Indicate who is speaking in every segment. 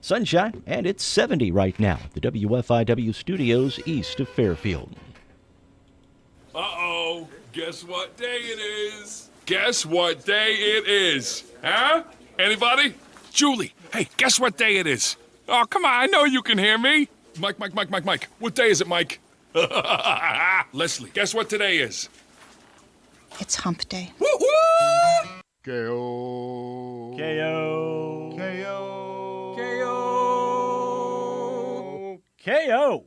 Speaker 1: Sunshine, and it's 70 right now at the WFIW studios east of Fairfield.
Speaker 2: Uh-oh. Guess what day it is? Guess what day it is? Huh? Anybody? Julie, hey, guess what day it is? Oh, come on, I know you can hear me. Mike. What day is it, Mike? Leslie, guess what today is?
Speaker 3: It's hump day.
Speaker 2: Woo-woo!
Speaker 4: K-O.
Speaker 1: K.O.
Speaker 4: K-O.
Speaker 1: K.O. K.O.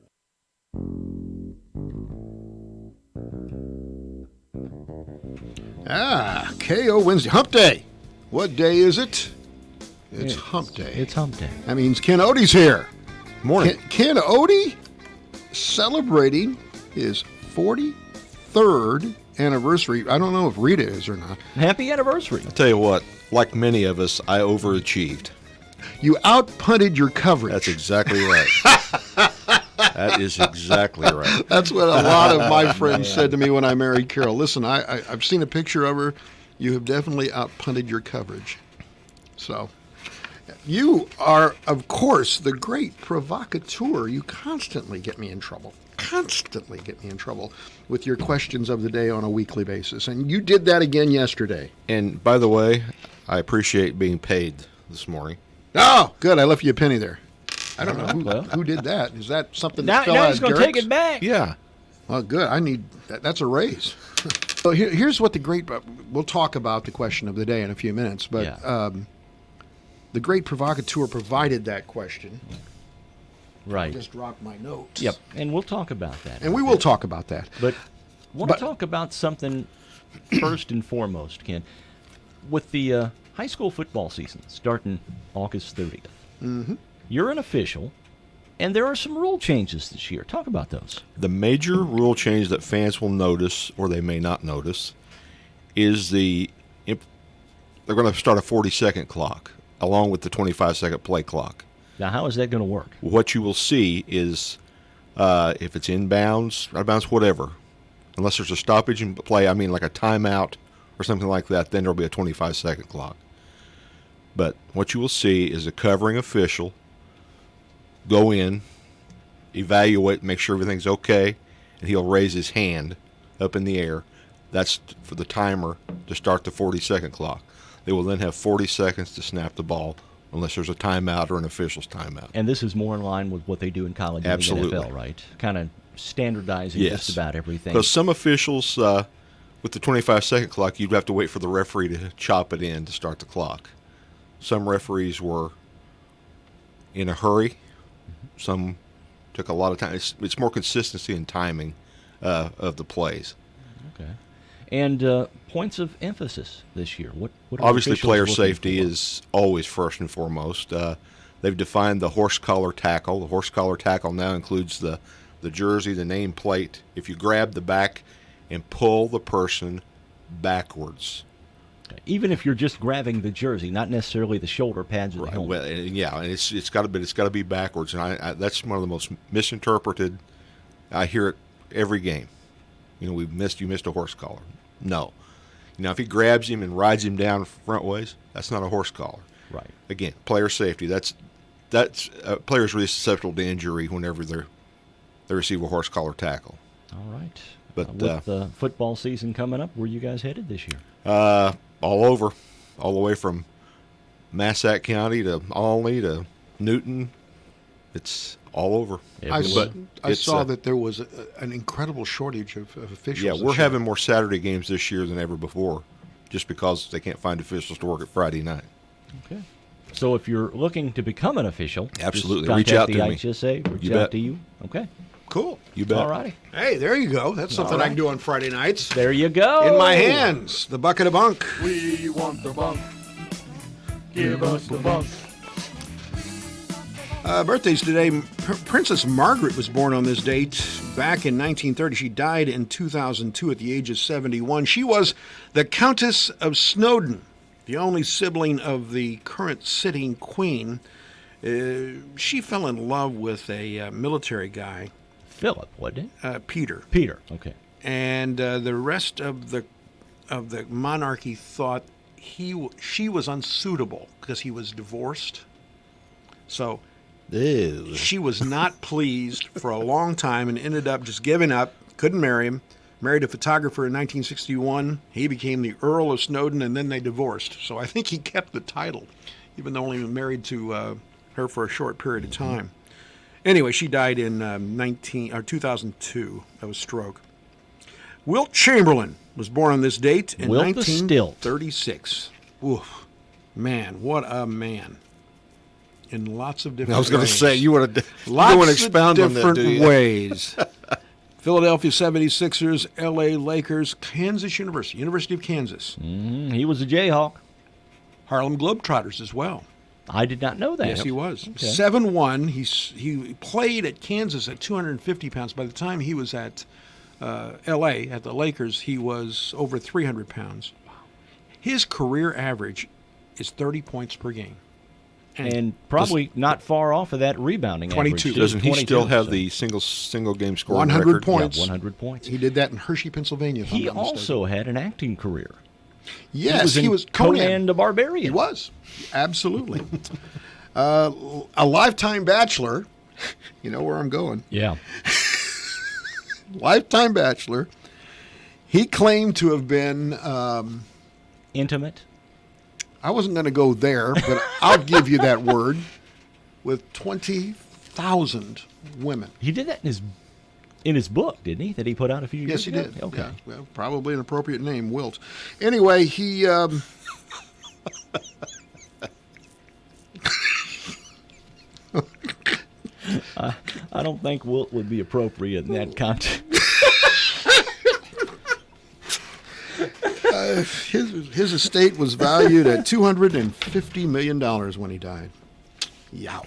Speaker 4: KO Wednesday. Hump Day. What day is it? It's Hump Day.
Speaker 1: It's hump day.
Speaker 4: That means Ken Odie's here.
Speaker 5: Morning.
Speaker 4: Ken Odie celebrating his 43rd anniversary. I don't know if Rita is or not.
Speaker 1: Happy anniversary.
Speaker 5: I'll tell you what, like many of us, I overachieved.
Speaker 4: You outpunted your coverage.
Speaker 5: That's exactly right. That is exactly right.
Speaker 4: That's what a lot of my friends said to me when I married Carol. Listen, I've seen a picture of her. You have definitely outpunted your coverage. So, you are, of course, the great provocateur. You constantly get me in trouble. With your questions of the day on a weekly basis. And you did that again yesterday.
Speaker 5: And by the way, I appreciate being paid this morning.
Speaker 4: Oh, good. I left you a penny there. I don't know
Speaker 1: Well.
Speaker 4: who did that. Is that something
Speaker 1: Now,
Speaker 4: that fell
Speaker 1: now
Speaker 4: out
Speaker 1: he's
Speaker 4: of
Speaker 1: going to
Speaker 4: Derek's?
Speaker 1: take it back.
Speaker 5: Yeah.
Speaker 4: Well, good. I need that. That's a raise. So here's what we'll talk about the question of the day in a few minutes, but
Speaker 1: Yeah.
Speaker 4: The great provocateur provided that question.
Speaker 1: Right.
Speaker 4: Just dropped my notes.
Speaker 1: Yep. And we'll talk about that.
Speaker 4: And we will talk about that.
Speaker 1: But want
Speaker 4: But-
Speaker 1: to talk about something first and foremost, Ken. With the high school football season starting August 30th, you're an official, and there are some rule changes this year. Talk about those.
Speaker 5: The major rule change that fans will notice, or they may not notice, is they're going to start a 40-second clock, along with the 25-second play clock.
Speaker 1: Now, how is that going to work?
Speaker 5: What you will see is if it's inbounds, out of bounds, whatever, unless there's a stoppage in play, I mean like a timeout or something like that, then there'll be a 25-second clock. But what you will see is a covering official go in, evaluate, make sure everything's okay, and he'll raise his hand up in the air. That's for the timer to start the 40-second clock. They will then have 40 seconds to snap the ball unless there's a timeout or an official's timeout.
Speaker 1: And this is more in line with what they do in college and
Speaker 5: Absolutely.
Speaker 1: the NFL, right? Kind of standardizing
Speaker 5: Yes.
Speaker 1: just about everything.
Speaker 5: Because some officials, with the 25-second clock, you'd have to wait for the referee to chop it in to start the clock. Some referees were in a hurry. Some took a lot of time. It's more consistency and timing of the plays.
Speaker 1: Okay. And points of emphasis this year. What are
Speaker 5: Obviously,
Speaker 1: officials
Speaker 5: player
Speaker 1: looking
Speaker 5: safety
Speaker 1: for?
Speaker 5: is always first and foremost. They've defined the horse collar tackle. The horse collar tackle now includes the jersey, the name plate. If you grab the back and pull the person backwards.
Speaker 1: Even if you're just grabbing the jersey, not necessarily the shoulder pads or the helmet.
Speaker 5: Well, yeah, and it's got to be backwards, and I that's one of the most misinterpreted. I hear it every game. You missed a horse collar. No, if he grabs him and rides him down front ways, that's not a horse collar.
Speaker 1: Right.
Speaker 5: Again, player safety. That's players really susceptible to injury whenever they receive a horse collar tackle.
Speaker 1: All right.
Speaker 5: But,
Speaker 1: with the football season coming up, where you guys headed this year?
Speaker 5: All over, all the way from Massac County to Olney to Newton. It's all over.
Speaker 4: I
Speaker 5: It's,
Speaker 4: saw that there was an incredible shortage of officials.
Speaker 5: Yeah,
Speaker 4: this
Speaker 5: we're
Speaker 4: year.
Speaker 5: having more Saturday games this year than ever before, just because they can't find officials to work at Friday night.
Speaker 1: Okay. So if you're looking to become an official,
Speaker 5: Absolutely.
Speaker 1: just
Speaker 5: Reach out
Speaker 1: contact
Speaker 5: to me.
Speaker 1: the IHSA, reach
Speaker 5: You
Speaker 1: out
Speaker 5: bet.
Speaker 1: to you. Okay.
Speaker 4: Cool.
Speaker 5: You bet.
Speaker 1: All righty.
Speaker 4: Hey, there you go. That's something I can do on Friday nights.
Speaker 1: There you go.
Speaker 4: In my hands, the bucket of bunk.
Speaker 2: We want the bunk. Give us the bunk.
Speaker 4: Birthdays today. Princess Margaret was born on this date back in 1930. She died in 2002 at the age of 71. She was the Countess of Snowdon, the only sibling of the current sitting queen. She fell in love with a military guy,
Speaker 1: Philip, wasn't it?
Speaker 4: Peter,
Speaker 1: Peter. Okay.
Speaker 4: and the rest of the monarchy thought she was unsuitable because he was divorced. So
Speaker 5: Ew.
Speaker 4: She was not pleased for a long time and ended up just giving up, couldn't marry him. Married a photographer in 1961. He became the Earl of Snowdon, and then they divorced. So I think he kept the title, even though only married to her for a short period of time. Anyway, she died in 2002 of a stroke. Wilt Chamberlain was born on this date in
Speaker 1: Wilt the Stilt.
Speaker 4: 1936. Oof. Man, what a man. In lots of different
Speaker 5: I was going to
Speaker 4: ways.
Speaker 5: say, you want to
Speaker 4: Lots
Speaker 5: expound
Speaker 4: of
Speaker 5: on that,
Speaker 4: different
Speaker 5: do you?
Speaker 4: ways. Philadelphia 76ers, LA Lakers, Kansas University, University of Kansas.
Speaker 1: He was a Jayhawk.
Speaker 4: Harlem Globetrotters as well.
Speaker 1: I did not know that.
Speaker 4: Yes, he was.
Speaker 1: Okay.
Speaker 4: 7'1". He played at Kansas at 250 pounds. By the time he was at L.A. at the Lakers, he was over 300 pounds. His career average is 30 points per game.
Speaker 1: And probably not far off of that rebounding
Speaker 4: 22.
Speaker 1: average. too.
Speaker 5: Doesn't he
Speaker 1: 22,
Speaker 5: still have
Speaker 1: so-
Speaker 5: the single game scoring
Speaker 4: 100
Speaker 5: record?
Speaker 4: points.
Speaker 1: Yeah, 100 points.
Speaker 4: He did that in Hershey, Pennsylvania. if I'm
Speaker 1: He
Speaker 4: not mistaken.
Speaker 1: also had an acting career.
Speaker 4: Yes,
Speaker 1: he was in Conan the Barbarian.
Speaker 4: He was. Absolutely. A lifetime bachelor. You know where I'm going.
Speaker 1: Yeah.
Speaker 4: Lifetime bachelor. He claimed to have been,
Speaker 1: Intimate.
Speaker 4: I wasn't going to go there, but I'll give you that word, with 20,000 women.
Speaker 1: He did that in his book, didn't he? That he put out a few years
Speaker 4: Yes, he
Speaker 1: ago?
Speaker 4: did.
Speaker 1: Okay.
Speaker 4: Yeah, well, probably an appropriate name, Wilt. Anyway, he...
Speaker 1: I don't think Wilt would be appropriate in that context.
Speaker 4: His estate was valued at $250 million when he died. Yow.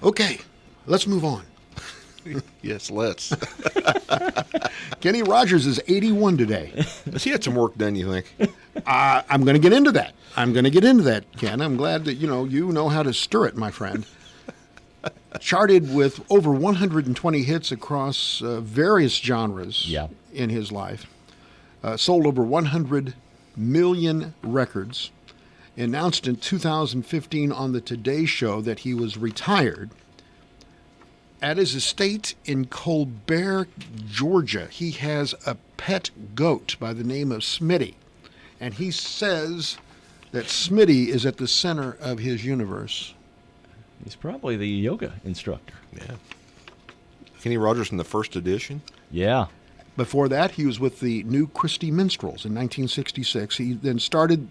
Speaker 4: Okay, let's move on.
Speaker 5: Yes, let's.
Speaker 4: Kenny Rogers is 81 today.
Speaker 5: Has he had some work done, you think?
Speaker 4: I'm going to get into that. Ken. I'm glad that you know how to stir it, my friend. Charted with over 120 hits across various genres
Speaker 1: Yeah.
Speaker 4: in his life. Sold over 100 million records. Announced in 2015 on the Today Show that he was retired. At his estate in Colbert, Georgia, he has a pet goat by the name of Smitty. And he says that Smitty is at the center of his universe.
Speaker 1: He's probably the yoga instructor.
Speaker 5: Yeah. Kenny Rogers in the first edition?
Speaker 1: Yeah.
Speaker 4: Before that, he was with the New Christie Minstrels in 1966. He then started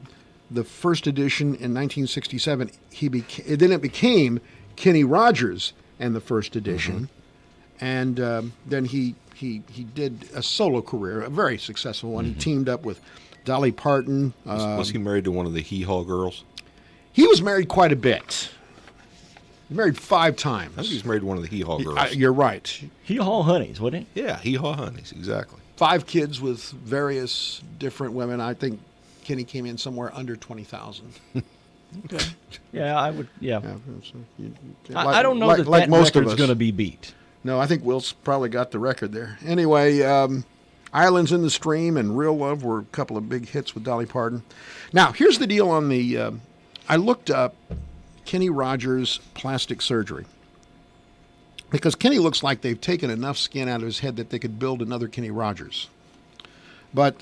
Speaker 4: the first edition in 1967. Then it became Kenny Rogers and the first edition. And then he did a solo career, a very successful one. He teamed up with Dolly Parton.
Speaker 5: Was he married to one of the Hee Haw girls?
Speaker 4: He was married quite a bit. Married 5 times.
Speaker 5: I think he was married to one of the Hee Haw girls.
Speaker 4: You're right.
Speaker 1: He haul honeys, wouldn't he?
Speaker 5: Yeah, Hee Haw Honeys, exactly.
Speaker 4: 5 kids with various different women. I think Kenny came in somewhere under 20,000.
Speaker 1: Okay. Yeah, I would. Yeah.
Speaker 4: Yeah,
Speaker 1: I don't know
Speaker 4: like
Speaker 1: that
Speaker 4: most of
Speaker 1: record's
Speaker 4: us.
Speaker 1: going to be beat.
Speaker 4: No, I think Wilt's probably got the record there. Anyway, Islands in the Stream and Real Love were a couple of big hits with Dolly Parton. Now, here's the deal on the... I looked up Kenny Rogers' plastic surgery. Because Kenny looks like they've taken enough skin out of his head that they could build another Kenny Rogers. But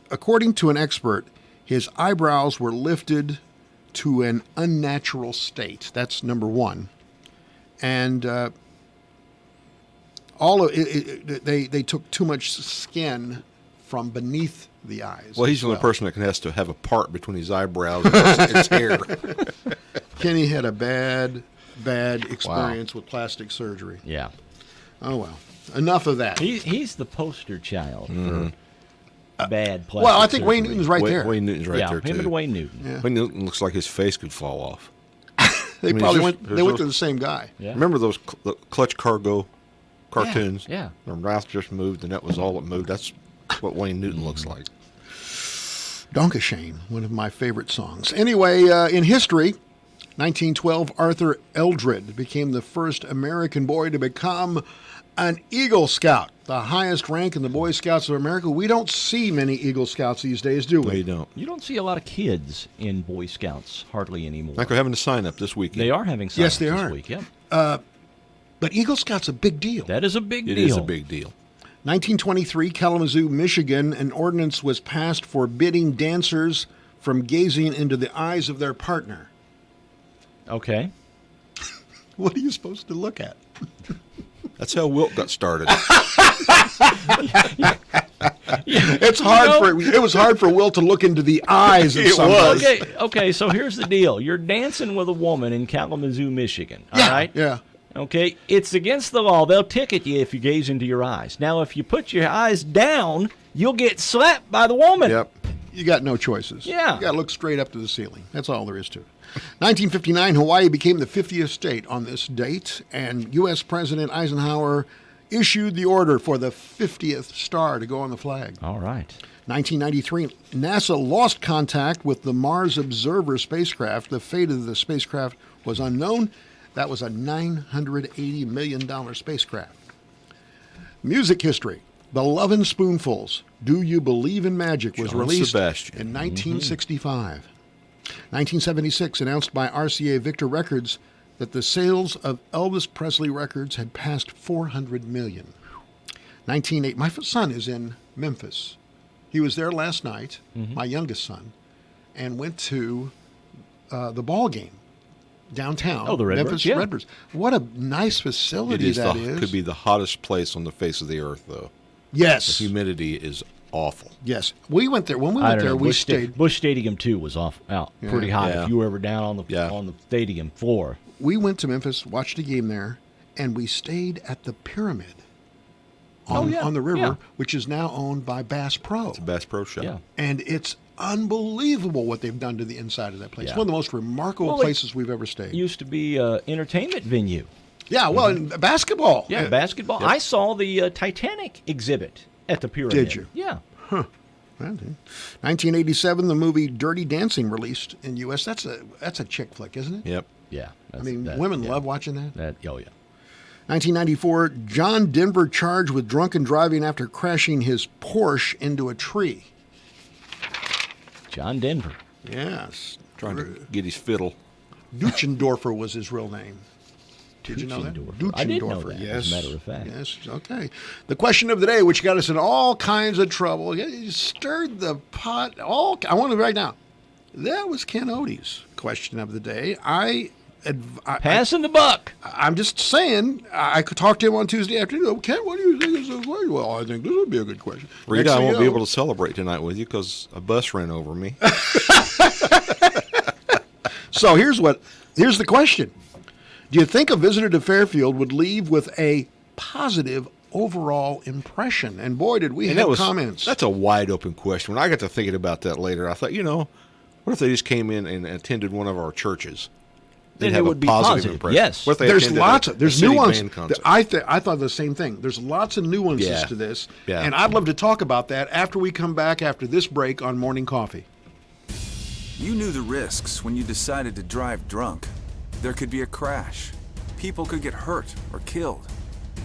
Speaker 4: according to an expert, his eyebrows were lifted to an unnatural state. That's number one. And they took too much skin from beneath the eyes.
Speaker 5: Well, he's
Speaker 4: as
Speaker 5: the only person that has to have a part between his eyebrows and his hair.
Speaker 4: Kenny had a bad experience with plastic surgery.
Speaker 1: Yeah.
Speaker 4: Oh, well. Enough of that.
Speaker 1: He's the poster child for bad plastic
Speaker 4: Well, I think Wayne
Speaker 1: surgery.
Speaker 4: Newton's right
Speaker 5: Wayne,
Speaker 4: there.
Speaker 5: Wayne Newton's right
Speaker 1: yeah,
Speaker 5: there,
Speaker 1: him
Speaker 5: too.
Speaker 1: and Wayne Newton.
Speaker 4: Yeah.
Speaker 5: Wayne Newton looks like his face could fall off.
Speaker 4: They
Speaker 5: I mean,
Speaker 4: probably
Speaker 5: there's
Speaker 4: went. They went
Speaker 5: those-
Speaker 4: to the same guy.
Speaker 1: Yeah.
Speaker 5: Remember those Clutch Cargo cartoons?
Speaker 1: Yeah.
Speaker 5: The mouth just moved, and that was all that moved. That's what Wayne Newton looks like.
Speaker 4: Donkashane, one of my favorite songs. Anyway, in history, 1912, Arthur Eldred became the first American boy to become An Eagle Scout, the highest rank in the Boy Scouts of America. We don't see many Eagle Scouts these days, do we?
Speaker 5: No, you don't.
Speaker 1: You don't see a lot of kids in Boy Scouts hardly anymore.
Speaker 5: Like they're having to sign up this weekend.
Speaker 1: They are having sign
Speaker 4: Yes, they
Speaker 1: this
Speaker 4: are.
Speaker 1: week. Yeah,
Speaker 4: But Eagle Scout's a big deal.
Speaker 1: that is a big deal.
Speaker 5: It is a big deal.
Speaker 4: 1923, Kalamazoo, Michigan, an ordinance was passed forbidding dancers from gazing into the eyes of their partner.
Speaker 1: Okay.
Speaker 4: What are you supposed to look at?
Speaker 5: That's how Wilt got started.
Speaker 4: It's hard it was hard for Will to look into the eyes of
Speaker 5: It
Speaker 4: somebody.
Speaker 5: was.
Speaker 1: Okay, so here's the deal. You're dancing with a woman in Kalamazoo, Michigan. All
Speaker 4: Yeah,
Speaker 1: right?
Speaker 4: yeah.
Speaker 1: Okay, it's against the law. They'll ticket you if you gaze into your eyes. Now, if you put your eyes down, you'll get slapped by the woman.
Speaker 5: Yep.
Speaker 4: You got no choices.
Speaker 1: Yeah.
Speaker 4: You got to look straight up to the ceiling. That's all there is to it. 1959, Hawaii became the 50th state on this date, and U.S. President Eisenhower issued the order for the 50th star to go on the flag.
Speaker 1: All right.
Speaker 4: 1993, NASA lost contact with the Mars Observer spacecraft. The fate of the spacecraft was unknown. That was a $980 million spacecraft. Music history. The Lovin' Spoonfuls, Do You Believe in Magic, was
Speaker 5: John
Speaker 4: released
Speaker 5: Sebastian.
Speaker 4: in 1965. 1976, announced by RCA Victor Records that the sales of Elvis Presley records had passed 400 million. 1980, my son is in Memphis. He was there last night, my youngest son, and went to the ball game downtown.
Speaker 1: Oh, the Redbirds,
Speaker 4: Memphis
Speaker 1: yeah.
Speaker 4: Redbirds. What a nice
Speaker 5: It
Speaker 4: facility
Speaker 5: is
Speaker 4: that is.
Speaker 5: could be the hottest place on the face of the earth, though. The
Speaker 4: Yes.
Speaker 5: humidity is awful.
Speaker 4: Yes. We went there. When we
Speaker 1: I
Speaker 4: went
Speaker 1: don't
Speaker 4: there,
Speaker 1: know.
Speaker 4: we stayed.
Speaker 1: Bush Stadium too was out pretty hot.
Speaker 5: Yeah.
Speaker 1: If you were ever down on the
Speaker 5: Yeah.
Speaker 1: stadium floor.
Speaker 4: We went to Memphis, watched a game there, and we stayed at the Pyramid on,
Speaker 1: yeah.
Speaker 4: on the river,
Speaker 1: Yeah.
Speaker 4: which is now owned by Bass Pro.
Speaker 5: It's a Bass Pro Shop.
Speaker 1: Yeah.
Speaker 4: And it's unbelievable what they've done to the inside of that place.
Speaker 1: Yeah.
Speaker 4: One of the most remarkable
Speaker 1: Well, it
Speaker 4: places we've ever stayed.
Speaker 1: Used to be entertainment venue.
Speaker 4: Yeah, well, in basketball.
Speaker 1: Yeah, basketball. I saw the Titanic exhibit at the Pyramid.
Speaker 4: Did you?
Speaker 1: Yeah.
Speaker 4: 1987, the movie Dirty Dancing released in U.S. That's a chick flick, isn't it?
Speaker 5: Yep.
Speaker 1: Yeah.
Speaker 4: I mean, women love watching that.
Speaker 1: Oh, yeah.
Speaker 4: 1994, John Denver charged with drunken driving after crashing his Porsche into a tree.
Speaker 1: John Denver.
Speaker 4: Yes.
Speaker 5: Trying to get his fiddle.
Speaker 4: Duchendorfer was his real name. Did you know that?
Speaker 1: Duchendorfer. I didn't know that,
Speaker 4: yes.
Speaker 1: as a matter of fact.
Speaker 4: Yes, okay. The question of the day, which got us in all kinds of trouble, you stirred the pot. I want to right now. That was Ken Ode's question of the day.
Speaker 1: Passing the buck.
Speaker 4: I'm just saying, I could talk to him on Tuesday afternoon. Oh, Ken, what do you think is the question? Well, I think this would be a good question.
Speaker 5: Rita,
Speaker 4: Next
Speaker 5: I
Speaker 4: thing
Speaker 5: won't
Speaker 4: you
Speaker 5: be
Speaker 4: know-
Speaker 5: able to celebrate tonight with you because a bus ran over me.
Speaker 4: So here's the question. Do you think a visitor to Fairfield would leave with a positive overall impression? And boy, did we have comments.
Speaker 5: That's a wide open question. When I got to thinking about that later, I thought, what if they just came in and attended one of our churches?
Speaker 1: Then
Speaker 5: They'd have
Speaker 1: it
Speaker 5: a
Speaker 1: would be
Speaker 5: positive
Speaker 1: positive,
Speaker 5: impression.
Speaker 1: yes.
Speaker 5: What if they
Speaker 4: There's
Speaker 5: attended
Speaker 4: lots
Speaker 5: a
Speaker 4: of there's
Speaker 5: city
Speaker 4: nuance.
Speaker 5: band concert?
Speaker 4: I thought the same thing. There's lots of nuances
Speaker 5: Yeah.
Speaker 4: to this,
Speaker 5: Yeah.
Speaker 4: and I'd love to talk about that after we come back after this break on Morning Coffee.
Speaker 6: You knew the risks when you decided to drive drunk. There could be a crash. People could get hurt or killed.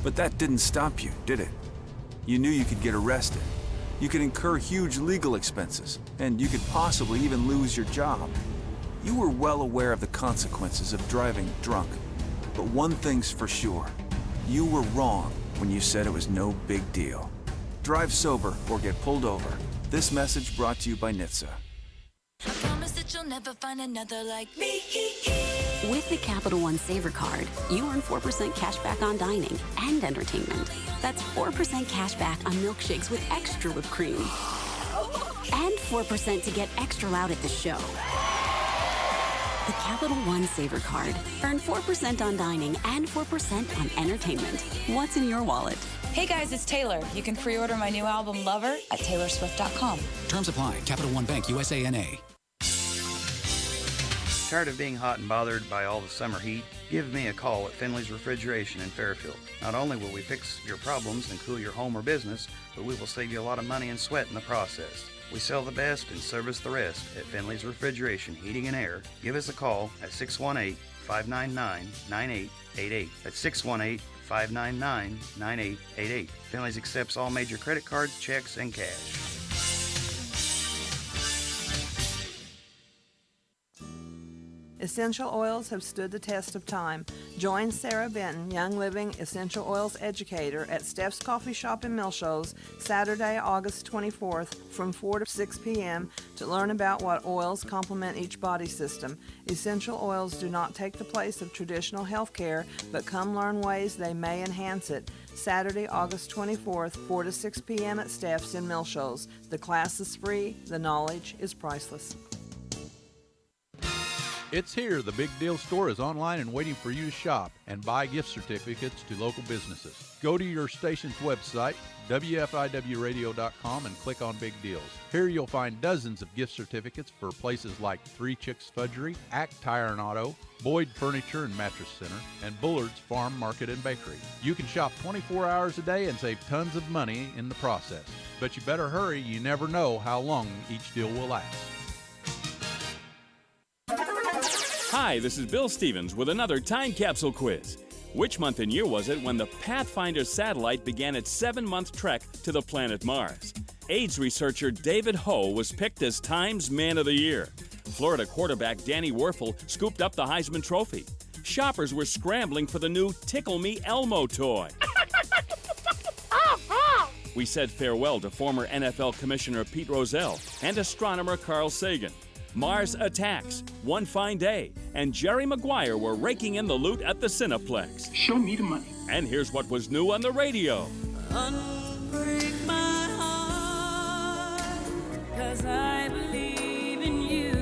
Speaker 6: But that didn't stop you, did it? You knew you could get arrested. You could incur huge legal expenses, and you could possibly even lose your job. You were well aware of the consequences of driving drunk. But one thing's for sure. You were wrong when you said it was no big deal. Drive sober or get pulled over. This message brought to you by NHTSA.
Speaker 7: I promise that you'll never find another like me.
Speaker 8: With the Capital One Saver Card, you earn 4% cash back on dining and entertainment. That's 4% cash back on milkshakes with extra whipped cream. And 4% to get extra loud at the show. The Capital One Saver Card. Earn 4% on dining and 4% on entertainment. What's in your wallet?
Speaker 7: Hey guys, it's Taylor. You can pre-order my new album Lover at taylorswift.com.
Speaker 9: Terms apply. Capital One Bank, USA NA.
Speaker 10: Tired of being hot and bothered by all the summer heat? Give me a call at Finley's Refrigeration in Fairfield. Not only will we fix your problems and cool your home or business, but we will save you a lot of money and sweat in the process. We sell the best and service the rest at Finley's Refrigeration Heating and Air. Give us a call at 618-599-9888. That's 618-599-9888. Finley's accepts all major credit cards, checks, and cash.
Speaker 11: Essential oils have stood the test of time. Join Sarah Benton, Young Living Essential Oils Educator, at Steph's Coffee Shop in Milshows, Saturday, August 24th, from 4 to 6 p.m. to learn about what oils complement each body system. Essential oils do not take the place of traditional health care, but come learn ways they may enhance it. Saturday, August 24th, 4 to 6 p.m. at Steph's in Milshows. The class is free. The knowledge is priceless.
Speaker 12: It's here. The Big Deal Store is online and waiting for you to shop and buy gift certificates to local businesses. Go to your station's website, WFIWradio.com, and click on Big Deals. Here you'll find dozens of gift certificates for places like Three Chicks Fudgery, Act Tire and Auto, Boyd Furniture and Mattress Center, and Bullard's Farm Market and Bakery. You can shop 24 hours a day and save tons of money in the process. But you better hurry. You never know how long each deal will last.
Speaker 13: Hi, this is Bill Stevens with another time capsule quiz. Which month and year was it when the Pathfinder satellite began its 7-month trek to the planet Mars? AIDS researcher David Ho was picked as Time's Man of the Year. Florida quarterback Danny Werfel scooped up the Heisman Trophy. Shoppers were scrambling for the new Tickle Me Elmo toy. We said farewell to former NFL Commissioner Pete Rozelle and astronomer Carl Sagan. Mars Attacks, One Fine Day, and Jerry Maguire were raking in the loot at the Cineplex.
Speaker 14: Show me the money.
Speaker 13: And here's what was new on the radio.
Speaker 15: Unbreak my heart, 'cause I believe in you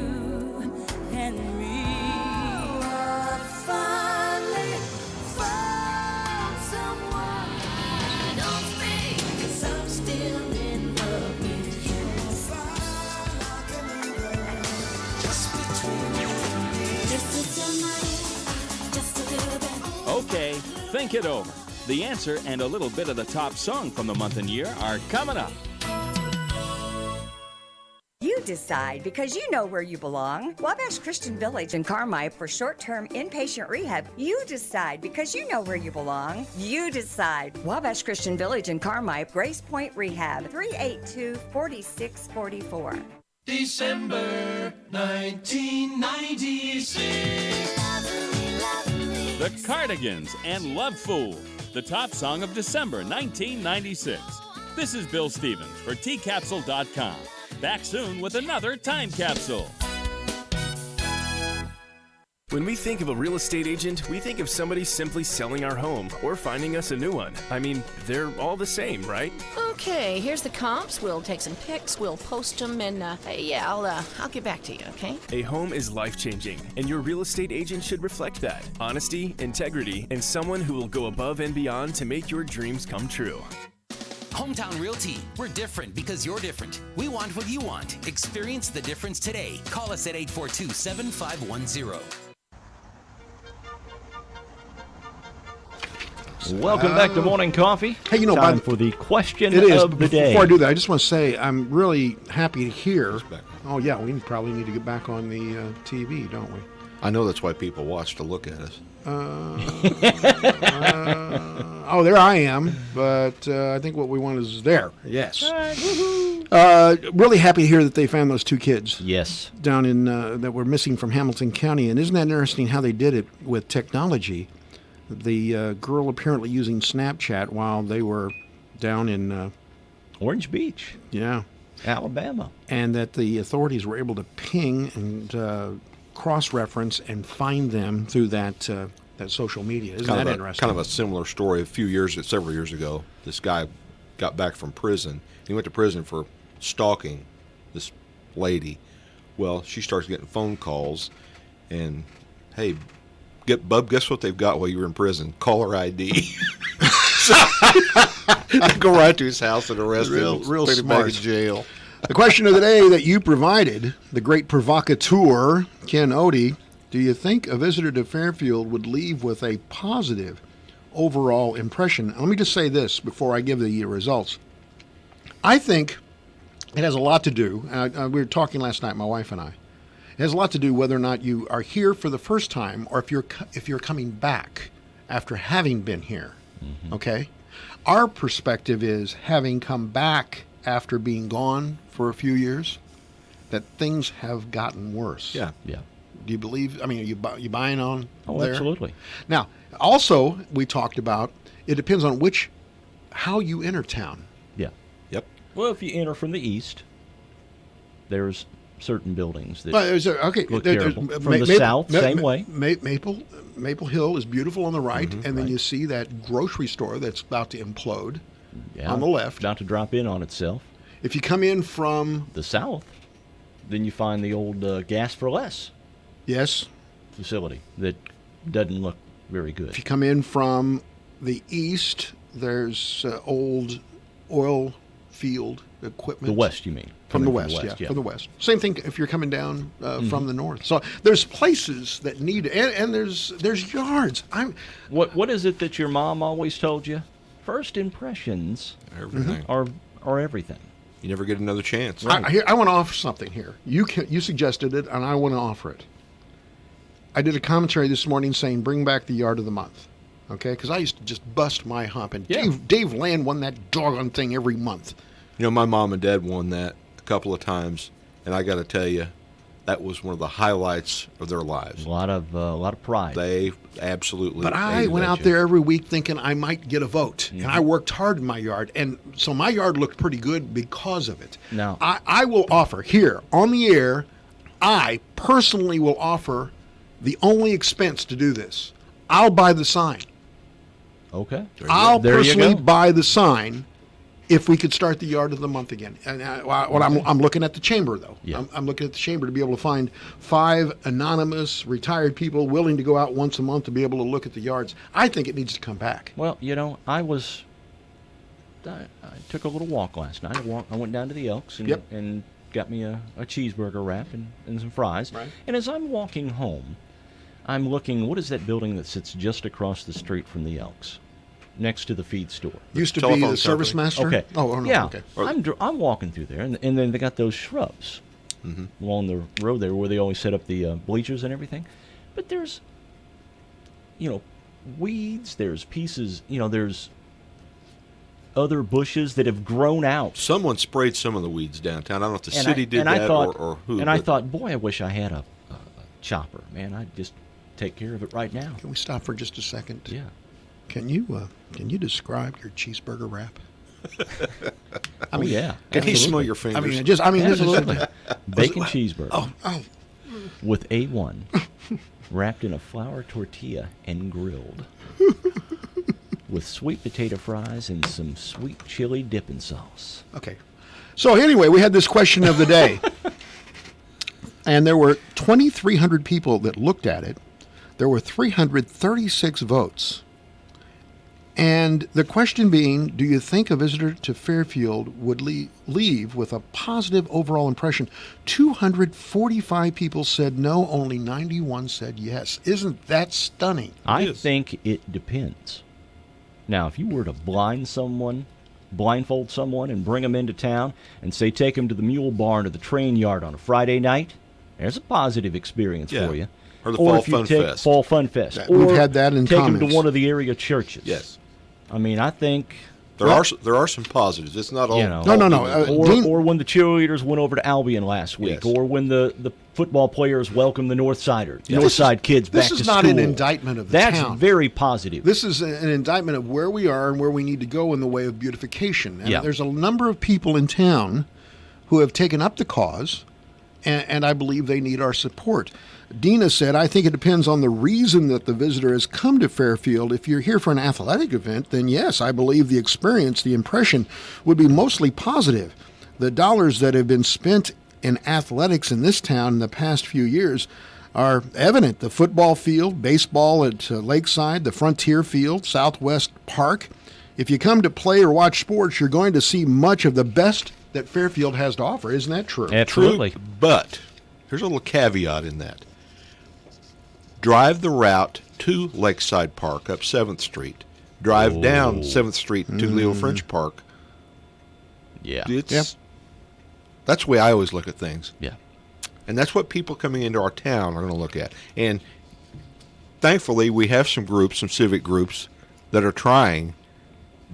Speaker 15: and me. I finally found someone. Don't speak, 'cause I'm still in love with you.
Speaker 13: Okay, think it over. The answer and a little bit of the top song from the month and year are coming up.
Speaker 16: You decide, because you know where you belong. Wabash Christian Village in Carmi for short-term inpatient rehab. You decide, because you know where you belong. You decide. Wabash Christian Village in Carmi, Grace Point Rehab, 382-4644.
Speaker 15: December 1996.
Speaker 13: The Cardigans and Love Fool, the top song of December 1996. This is Bill Stevens for tcapsule.com. Back soon with another time capsule.
Speaker 17: When we think of a real estate agent, we think of somebody simply selling our home or finding us a new one. I mean, they're all the same, right?
Speaker 18: Okay, here's the comps. We'll take some pics, we'll post them, and I'll get back to you, okay?
Speaker 17: A home is life-changing, and your real estate agent should reflect that. Honesty, integrity, and someone who will go above and beyond to make your dreams come true.
Speaker 9: Hometown Realty. We're different because you're different. We want what you want. Experience the difference today. Call us at 842-7510.
Speaker 1: Welcome back to Morning Coffee.
Speaker 4: Hey, you know,
Speaker 1: time for the question
Speaker 4: it is,
Speaker 1: of the day.
Speaker 4: Before I do that, I just want to say I'm really happy to hear. Oh, yeah, we probably need to get back on the TV, don't we?
Speaker 5: I know that's why people watch to look at us.
Speaker 4: Oh, there I am, but I think what we want is there. Yes. Really happy to hear that they found those two kids.
Speaker 1: Yes.
Speaker 4: Down in that were missing from Hamilton County, and isn't that interesting how they did it with technology? The girl apparently using Snapchat while they were down in
Speaker 1: Orange Beach.
Speaker 4: Yeah.
Speaker 1: Alabama.
Speaker 4: And that the authorities were able to ping and cross-reference and find them through that social media. Isn't that interesting?
Speaker 5: Kind of a similar story. Several years ago, this guy got back from prison. He went to prison for stalking this lady. Well, she starts getting phone calls, and hey, Bub, guess what they've got while you were in prison? Caller ID. Go right to his house and arrest him.
Speaker 4: Real
Speaker 5: Put him back
Speaker 4: smart.
Speaker 5: in jail.
Speaker 4: The question of the day that you provided, the great provocateur, Ken Odie, do you think a visitor to Fairfield would leave with a positive overall impression? Let me just say this before I give the results. I think it has a lot to do. We were talking last night, my wife and I. It has a lot to do whether or not you are here for the first time or if you're coming back after having been here. Okay? Our perspective is, having come back after being gone for a few years, that things have gotten worse.
Speaker 5: Yeah.
Speaker 1: Yeah.
Speaker 4: Do you believe? I mean, are you buying on
Speaker 1: Oh,
Speaker 4: there?
Speaker 1: absolutely.
Speaker 4: Now, also, we talked about, it depends on how you enter town.
Speaker 1: Yeah.
Speaker 5: Yep.
Speaker 1: Well, if you enter from the east, there's certain buildings that
Speaker 4: Well, okay,
Speaker 1: look
Speaker 4: there's
Speaker 1: terrible. From the south, same way.
Speaker 4: Maple Hill is beautiful on the right, and then
Speaker 1: right.
Speaker 4: you see that grocery store that's about to implode
Speaker 1: Yeah,
Speaker 4: on the left.
Speaker 1: about to drop in on itself.
Speaker 4: If you come in from
Speaker 1: the south, then you find the old Gas for Less facility that doesn't look very good.
Speaker 4: If you come in from the east, there's old oil field equipment.
Speaker 1: The west, you mean?
Speaker 4: From
Speaker 1: Coming
Speaker 4: the west, from the west. Same thing if you're coming down from the north. So there's places that need, and there's yards.
Speaker 1: What is it that your mom always told you? First impressions
Speaker 5: Everything.
Speaker 1: are everything.
Speaker 5: You never get another chance.
Speaker 4: I want to offer something here. You suggested it, and I want to offer it. I did a commentary this morning saying bring back the yard of the month, okay? Because I used to just bust my hump, and Dave Land won that doggone thing every month.
Speaker 5: You know, my mom and dad won that a couple of times, and I got to tell you, that was one of the highlights of their lives.
Speaker 1: A lot of pride.
Speaker 5: They absolutely.
Speaker 4: But I went out there every week thinking I might get a vote, and I worked hard in my yard, and so my yard looked pretty good because of it.
Speaker 1: Now,
Speaker 4: I will offer here on the air, I personally will offer the only expense to do this. I'll buy the sign.
Speaker 1: Okay.
Speaker 4: I'll
Speaker 1: There you
Speaker 4: personally
Speaker 1: go.
Speaker 4: buy the sign if we could start the yard of the month again. And I'm looking at the chamber, though.
Speaker 1: Yeah.
Speaker 4: I'm looking at the chamber to be able to find 5 anonymous retired people willing to go out once a month to be able to look at the yards. I think it needs to come back.
Speaker 1: Well, you know, I took a little walk last night. I went down to the Elks and got me a cheeseburger wrap and some fries.
Speaker 4: Right.
Speaker 1: And as I'm walking home, I'm looking, what is that building that sits just across the street from the Elks? Next to the feed store.
Speaker 4: Used to be the Service Master?
Speaker 1: Okay.
Speaker 4: Oh, no.
Speaker 1: Yeah.
Speaker 4: Okay.
Speaker 1: I'm walking through there, and then they got those shrubs along the road there where they always set up the bleachers and everything. But there's, weeds, there's pieces, there's other bushes that have grown out.
Speaker 5: Someone sprayed some of the weeds downtown. I don't know if the
Speaker 1: And
Speaker 5: city did that or who.
Speaker 1: And I thought, boy, I wish I had a chopper. Man, I'd just take care of it right now.
Speaker 4: Can we stop for just a second?
Speaker 1: Yeah.
Speaker 4: Can you describe your cheeseburger wrap?
Speaker 1: Yeah.
Speaker 5: Can he
Speaker 1: absolutely.
Speaker 5: smell your fingers?
Speaker 1: Absolutely. Bacon cheeseburger
Speaker 4: Oh.
Speaker 1: with A1 wrapped in a flour tortilla and grilled with sweet potato fries and some sweet chili dipping sauce.
Speaker 4: Okay. So anyway, we had this question of the day. And there were 2,300 people that looked at it. There were 336 votes. And the question being, do you think a visitor to Fairfield would leave with a positive overall impression? 245 people said no, only 91 said yes. Isn't that stunning?
Speaker 1: I think it depends. Now, if you were to blindfold someone and bring them into town and say take them to the mule barn or the train yard on a Friday night, there's a positive experience for you.
Speaker 5: Or the Fall
Speaker 1: if you
Speaker 5: Fun
Speaker 1: take
Speaker 5: Fest.
Speaker 1: Fall Fun Fest.
Speaker 4: We've
Speaker 1: Or
Speaker 4: had that in
Speaker 1: take them
Speaker 4: comments.
Speaker 1: to one of the area churches.
Speaker 5: Yes.
Speaker 1: I mean, I think
Speaker 5: There are some positives. It's not all.
Speaker 1: Or when the cheerleaders went over to Albion last week,
Speaker 5: Yes.
Speaker 1: or when the football players welcomed the Northside kids back to school.
Speaker 4: This is not an indictment of the
Speaker 1: That's
Speaker 4: town.
Speaker 1: very positive.
Speaker 4: This is an indictment of where we are and where we need to go in the way of beautification. And
Speaker 1: Yeah.
Speaker 4: there's a number of people in town who have taken up the cause, and I believe they need our support. Dina said, I think it depends on the reason that the visitor has come to Fairfield. If you're here for an athletic event, then yes, I believe the experience, the impression would be mostly positive. The dollars that have been spent in athletics in this town in the past few years are evident. The football field, baseball at Lakeside, the Frontier Field, Southwest Park. If you come to play or watch sports, you're going to see much of the best that Fairfield has to offer. Isn't that true?
Speaker 1: Absolutely.
Speaker 5: True, but here's a little caveat in that. Drive the route to Lakeside Park up 7th Street. Drive down 7th Street to Leo French Park.
Speaker 1: Yeah.
Speaker 5: That's the way I always look at things.
Speaker 1: Yeah.
Speaker 5: And that's what people coming into our town are going to look at. And thankfully, we have some groups, some civic groups, that are trying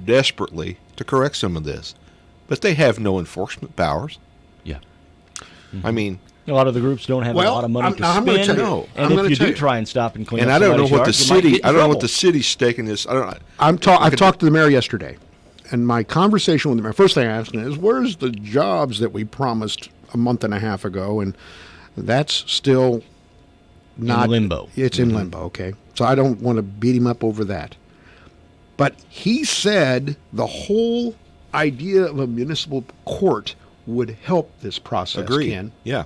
Speaker 5: desperately to correct some of this. But they have no enforcement powers.
Speaker 1: Yeah.
Speaker 5: I mean,
Speaker 1: a lot of the groups don't have a lot of money to spend.
Speaker 5: gonna tell you.
Speaker 1: And if you do try and stop and clean
Speaker 5: and
Speaker 1: up
Speaker 5: I don't know
Speaker 1: somebody's
Speaker 5: what the
Speaker 1: yard, you might
Speaker 5: city.
Speaker 1: get in
Speaker 5: I don't know what
Speaker 1: trouble.
Speaker 5: the city's staking this. I don't know.
Speaker 4: I've talked to the mayor yesterday, and my conversation with the mayor, first thing I asked him is, where's the jobs that we promised a month and a half ago? And that's still not
Speaker 1: in limbo.
Speaker 4: It's in limbo, okay. So I don't want to beat him up over that. But he said the whole idea of a municipal court would help this process,
Speaker 5: Agreed.
Speaker 4: Ken.
Speaker 5: Yeah.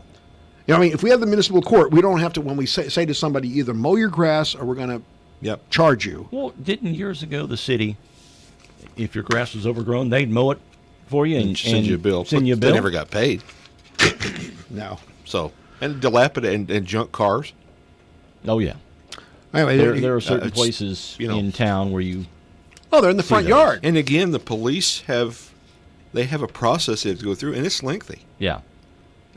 Speaker 4: You know, I mean, if we have the municipal court, we don't have to, when we say to somebody, either mow your grass or we're going to charge you.
Speaker 1: Well, didn't years ago the city, if your grass was overgrown, they'd mow it for you and
Speaker 5: send you a bill.
Speaker 1: Send you a
Speaker 5: But
Speaker 1: bill.
Speaker 5: They never got paid.
Speaker 4: No.
Speaker 5: So, and dilapidated and junk cars.
Speaker 1: Oh, yeah.
Speaker 4: Anyway,
Speaker 1: There are certain
Speaker 5: it's,
Speaker 1: places
Speaker 5: you know,
Speaker 1: in town where you...
Speaker 4: Oh, they're in the front yard.
Speaker 5: And again, the police have a process they have to go through, and it's lengthy.
Speaker 1: Yeah.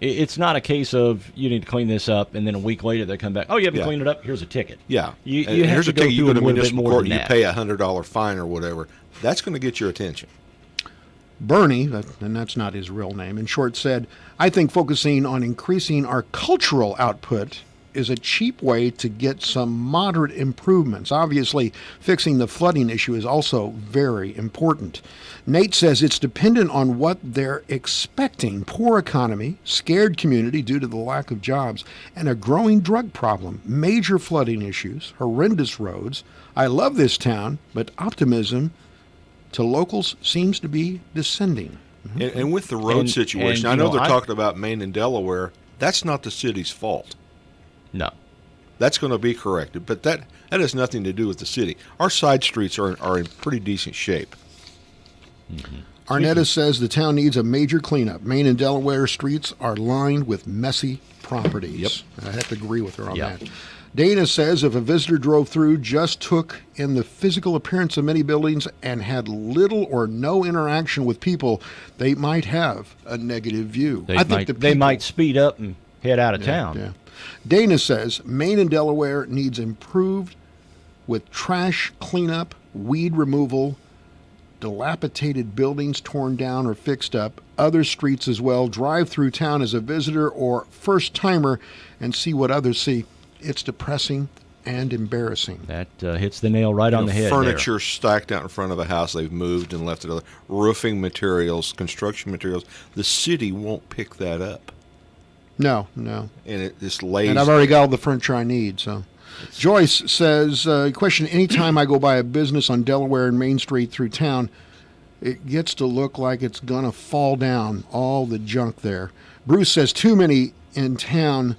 Speaker 1: It's not a case of you need to clean this up, and then a week later they come back, oh, you haven't
Speaker 5: Yeah.
Speaker 1: cleaned it up, here's a ticket.
Speaker 5: Yeah.
Speaker 1: You
Speaker 5: And
Speaker 1: have
Speaker 5: here's
Speaker 1: to
Speaker 5: a
Speaker 1: go
Speaker 5: ticket. You
Speaker 1: through
Speaker 5: go
Speaker 1: a
Speaker 5: to
Speaker 1: little bit
Speaker 5: municipal
Speaker 1: more
Speaker 5: court
Speaker 1: than
Speaker 5: and you
Speaker 1: that.
Speaker 5: pay $100 fine or whatever. That's going to get your attention.
Speaker 4: Bernie, and that's not his real name, in short said, I think focusing on increasing our cultural output is a cheap way to get some moderate improvements. Obviously, fixing the flooding issue is also very important. Nate says it's dependent on what they're expecting. Poor economy, scared community due to the lack of jobs, and a growing drug problem, major flooding issues, horrendous roads. I love this town, but optimism to locals seems to be descending.
Speaker 5: And with the road situation, I
Speaker 1: you
Speaker 5: know
Speaker 1: know,
Speaker 5: they're
Speaker 1: I-
Speaker 5: talking about Maine and Delaware. That's not the city's fault.
Speaker 1: No.
Speaker 5: That's going to be corrected, but that has nothing to do with the city. Our side streets are in pretty decent shape.
Speaker 4: Arnetta says the town needs a major cleanup. Maine and Delaware streets are lined with messy properties.
Speaker 5: Yep.
Speaker 4: I have to agree with her on
Speaker 1: Yep.
Speaker 4: that. Dana says if a visitor drove through, just took in the physical appearance of many buildings, and had little or no interaction with people, they might have a negative view.
Speaker 1: They might speed up and head out of town.
Speaker 4: Yeah. Dana says Maine and Delaware needs improved with trash cleanup, weed removal, dilapidated buildings torn down or fixed up, other streets as well. Drive through town as a visitor or first timer and see what others see. It's depressing and embarrassing.
Speaker 1: That hits the nail right on the head.
Speaker 5: Furniture stacked out in front of a house they've moved and left it other. Roofing materials, construction materials. The city won't pick that up.
Speaker 4: No.
Speaker 5: And it just lays.
Speaker 4: And I've already got all the furniture I need, so. Joyce says, question, anytime I go by a business on Delaware and Main Street through town, it gets to look like it's going to fall down, all the junk there. Bruce says, too many in town,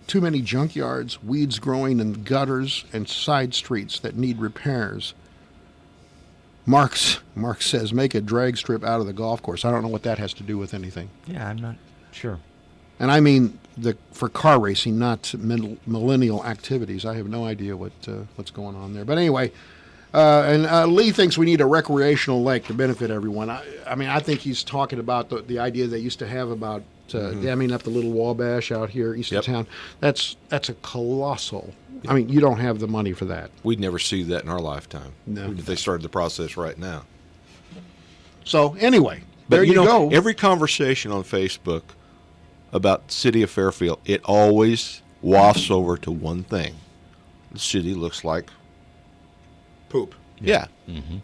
Speaker 4: too many junkyards, weeds growing in gutters and side streets that need repairs. Mark says, make a drag strip out of the golf course. I don't know what that has to do with anything.
Speaker 1: Yeah, I'm not sure.
Speaker 4: And I mean for car racing, not millennial activities. I have no idea what's going on there. But anyway, and Lee thinks we need a recreational lake to benefit everyone. I mean, I think he's talking about the idea they used to have about damming up the Little Wabash out here east of town. That's a colossal. I mean, you don't have the money for that.
Speaker 5: We'd never see that in our lifetime.
Speaker 4: No.
Speaker 5: If they started the process right now.
Speaker 4: So anyway,
Speaker 5: But
Speaker 4: there you go.
Speaker 5: Every conversation on Facebook about the city of Fairfield, it always wafts over to one thing. The city looks like
Speaker 4: poop.
Speaker 5: Yeah.
Speaker 1: Mm-hmm.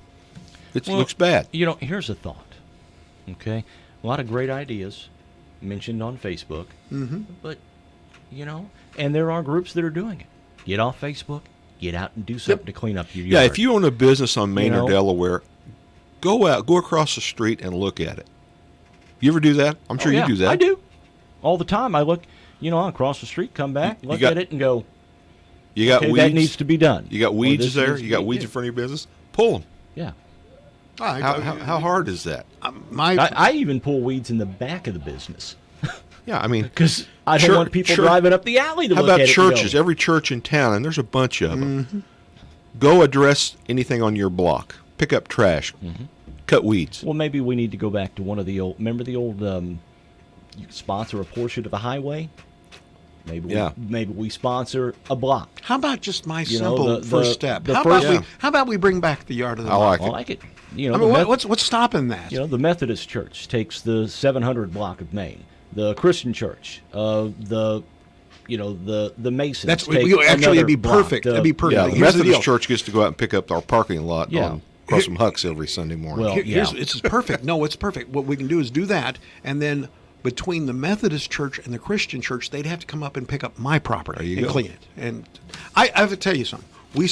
Speaker 5: It looks bad.
Speaker 1: You know, here's a thought. Okay? A lot of great ideas mentioned on Facebook.
Speaker 4: Mm-hmm.
Speaker 1: But, you know, and there are groups that are doing it. Get off Facebook. Get out and do something to clean up your yard.
Speaker 5: Yeah, if you own a business on Maine
Speaker 1: You
Speaker 5: or
Speaker 1: know?
Speaker 5: Delaware, go across the street and look at it. You ever do that? I'm sure you do that.
Speaker 1: I do. All the time. I look, across the street, come back, look at it, and go,
Speaker 5: You got
Speaker 1: okay,
Speaker 5: weeds.
Speaker 1: that needs to be done.
Speaker 5: You got
Speaker 1: Or
Speaker 5: weeds
Speaker 1: this
Speaker 5: there.
Speaker 1: needs
Speaker 5: You
Speaker 1: to
Speaker 5: got
Speaker 1: be-
Speaker 5: weeds
Speaker 1: yeah.
Speaker 5: in front of your business. Pull them.
Speaker 1: Yeah.
Speaker 5: How hard is that?
Speaker 1: I even pull weeds in the back of the business.
Speaker 5: Yeah, I mean,
Speaker 1: because I don't want people driving up the alley to
Speaker 5: How
Speaker 1: look
Speaker 5: about
Speaker 1: at it and go,
Speaker 5: churches? Every church in town, and there's a bunch of them.
Speaker 1: Mm-hmm.
Speaker 5: Go address anything on your block. Pick up trash.
Speaker 1: Mm-hmm.
Speaker 5: Cut weeds.
Speaker 1: Well, maybe we need to go back to one of the old. Remember the old you can sponsor a portion of the highway. Maybe
Speaker 5: Yeah.
Speaker 1: maybe we sponsor a block.
Speaker 4: How about just my
Speaker 1: You know,
Speaker 4: simple
Speaker 1: the-
Speaker 4: first
Speaker 1: the-
Speaker 4: step?
Speaker 1: the
Speaker 4: How
Speaker 1: first-
Speaker 4: about how about we bring back the yard of the
Speaker 5: I like
Speaker 4: block?
Speaker 5: it.
Speaker 1: I like it. You know,
Speaker 4: I mean,
Speaker 1: the
Speaker 4: what's stopping that?
Speaker 1: You know, the Methodist Church takes the 700 block of Main. The Christian Church, the Masons.
Speaker 4: That's
Speaker 1: take
Speaker 4: actually
Speaker 1: another
Speaker 4: it'd be
Speaker 1: block.
Speaker 4: perfect. It'd be perfect.
Speaker 5: Yeah, the
Speaker 4: Here's the
Speaker 5: Methodist
Speaker 4: deal.
Speaker 5: Church gets to go out and pick up our parking lot
Speaker 1: Yeah.
Speaker 5: on across from Huck's every Sunday morning.
Speaker 1: Well,
Speaker 4: It's perfect. No, it's perfect. What we can do is do that, and then between the Methodist Church and the Christian Church, they'd have to come up and pick up my property and clean it. And I have to tell you something. We're